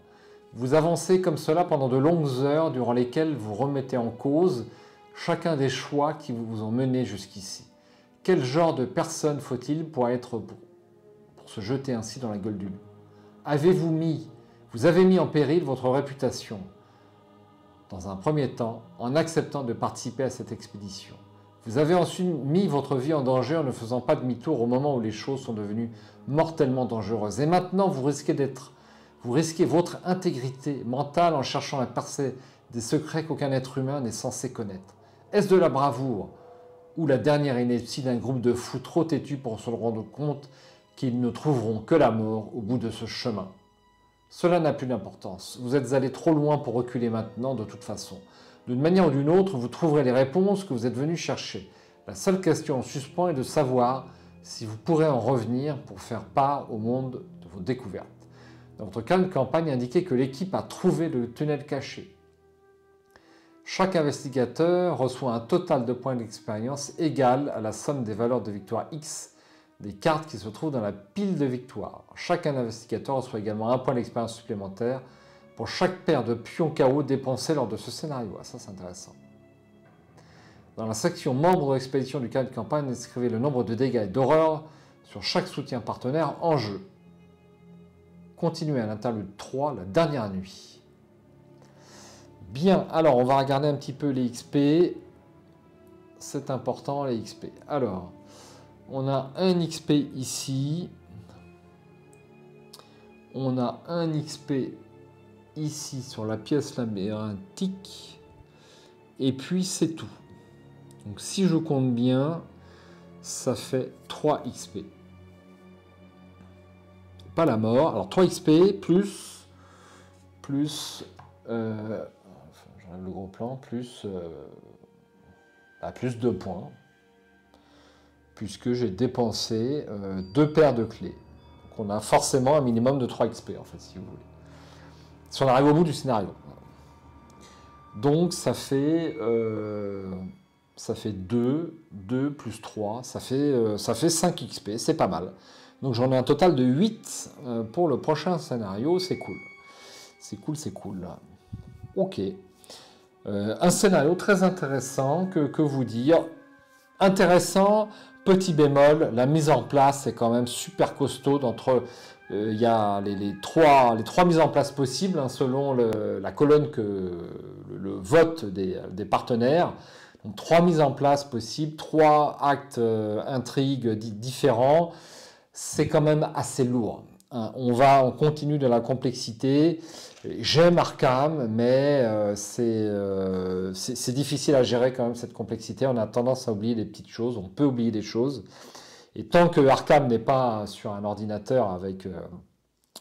Vous avancez comme cela pendant de longues heures durant lesquelles vous remettez en cause chacun des choix qui vous ont mené jusqu'ici. Quel genre de personne faut-il pour se jeter ainsi dans la gueule du loup? Vous avez mis en péril votre réputation, dans un premier temps, en acceptant de participer à cette expédition. Vous avez ensuite mis votre vie en danger en ne faisant pas demi-tour au moment où les choses sont devenues mortellement dangereuses. Et maintenant, vous risquez votre intégrité mentale en cherchant à percer des secrets qu'aucun être humain n'est censé connaître. Est-ce de la bravoure ou la dernière ineptie d'un groupe de fous trop têtus pour se rendre compte qu'ils ne trouveront que la mort au bout de ce chemin? Cela n'a plus d'importance. Vous êtes allé trop loin pour reculer maintenant de toute façon. D'une manière ou d'une autre, vous trouverez les réponses que vous êtes venu chercher. La seule question en suspens est de savoir si vous pourrez en revenir pour faire part au monde de vos découvertes. Dans votre campagne indiquait que l'équipe a trouvé le tunnel caché. Chaque investigateur reçoit un total de points d'expérience égal à la somme des valeurs de victoire X des cartes qui se trouvent dans la pile de victoire. Chaque investigateur reçoit également un point d'expérience supplémentaire pour chaque paire de pions KO dépensés lors de ce scénario. Ah, ça, c'est intéressant. Dans la section membres de l'expédition du cadre de campagne, inscrivez le nombre de dégâts et d'horreurs sur chaque soutien partenaire en jeu. Continuez à l'interlude 3, la dernière nuit. Bien, alors on va regarder un petit peu les XP. C'est important, les XP. Alors, on a un XP ici. On a un XP ici sur la pièce labyrinthique. Et puis c'est tout. Donc si je compte bien, ça fait 3 XP. Pas la mort. Alors 3 XP plus j'enlève le gros plan, plus 2 points. Puisque j'ai dépensé 2 paires de clés. Donc on a forcément un minimum de 3 XP, en fait, si vous voulez. Si on arrive au bout du scénario. Donc ça fait 2 plus 3, ça fait 5 XP, c'est pas mal. Donc j'en ai un total de 8 pour le prochain scénario, c'est cool. C'est cool. Ok. Un scénario très intéressant, que vous dire. Intéressant, petit bémol, la mise en place est quand même super costaud. Il y a les trois mises en place possibles, hein, selon la colonne le vote des partenaires. Donc 3 mises en place possibles, 3 actes intrigues différents. C'est quand même assez lourd. Hein. On continue de la complexité. J'aime Arkham, mais c'est difficile à gérer quand même cette complexité. On a tendance à oublier des petites choses, on peut oublier des choses. Et tant que Arkham n'est pas sur un ordinateur avec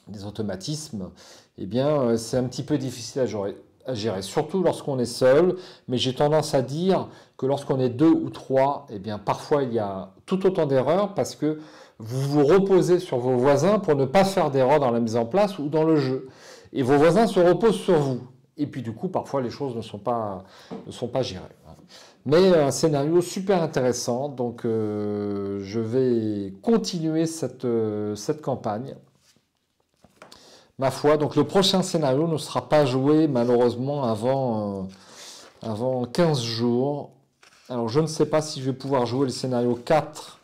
des automatismes, eh bien c'est un petit peu difficile à gérer, surtout lorsqu'on est seul. Mais j'ai tendance à dire que lorsqu'on est 2 ou 3, eh bien parfois il y a tout autant d'erreurs parce que vous vous reposez sur vos voisins pour ne pas faire d'erreurs dans la mise en place ou dans le jeu. Et vos voisins se reposent sur vous. Et puis du coup, parfois, les choses ne sont pas gérées. Mais un scénario super intéressant. Donc, je vais continuer cette campagne. Ma foi, donc le prochain scénario ne sera pas joué malheureusement avant 15 jours. Alors je ne sais pas si je vais pouvoir jouer le scénario 4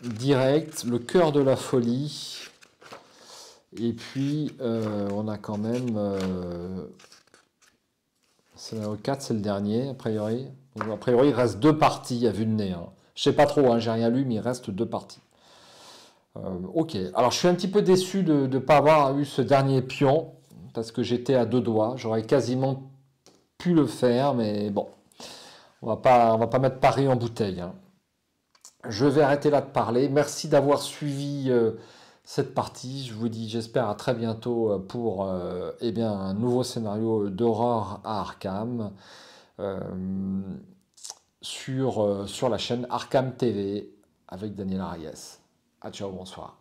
direct, le cœur de la folie. Et puis on a quand même... scénario 4 c'est le dernier a priori. Donc, a priori il reste 2 parties à vue de nez. Hein. Je sais pas trop, hein, j'ai rien lu, mais il reste 2 parties. Ok, alors je suis un petit peu déçu de ne pas avoir eu ce dernier pion, parce que j'étais à 2 doigts, j'aurais quasiment pu le faire, mais bon, on va pas mettre Paris en bouteille. Hein. Je vais arrêter là de parler, merci d'avoir suivi cette partie, je vous dis j'espère à très bientôt pour eh bien, un nouveau scénario d'horreur à Arkham euh, sur la chaîne Arkham TV avec Daniel Ariès. À ciao, bonsoir.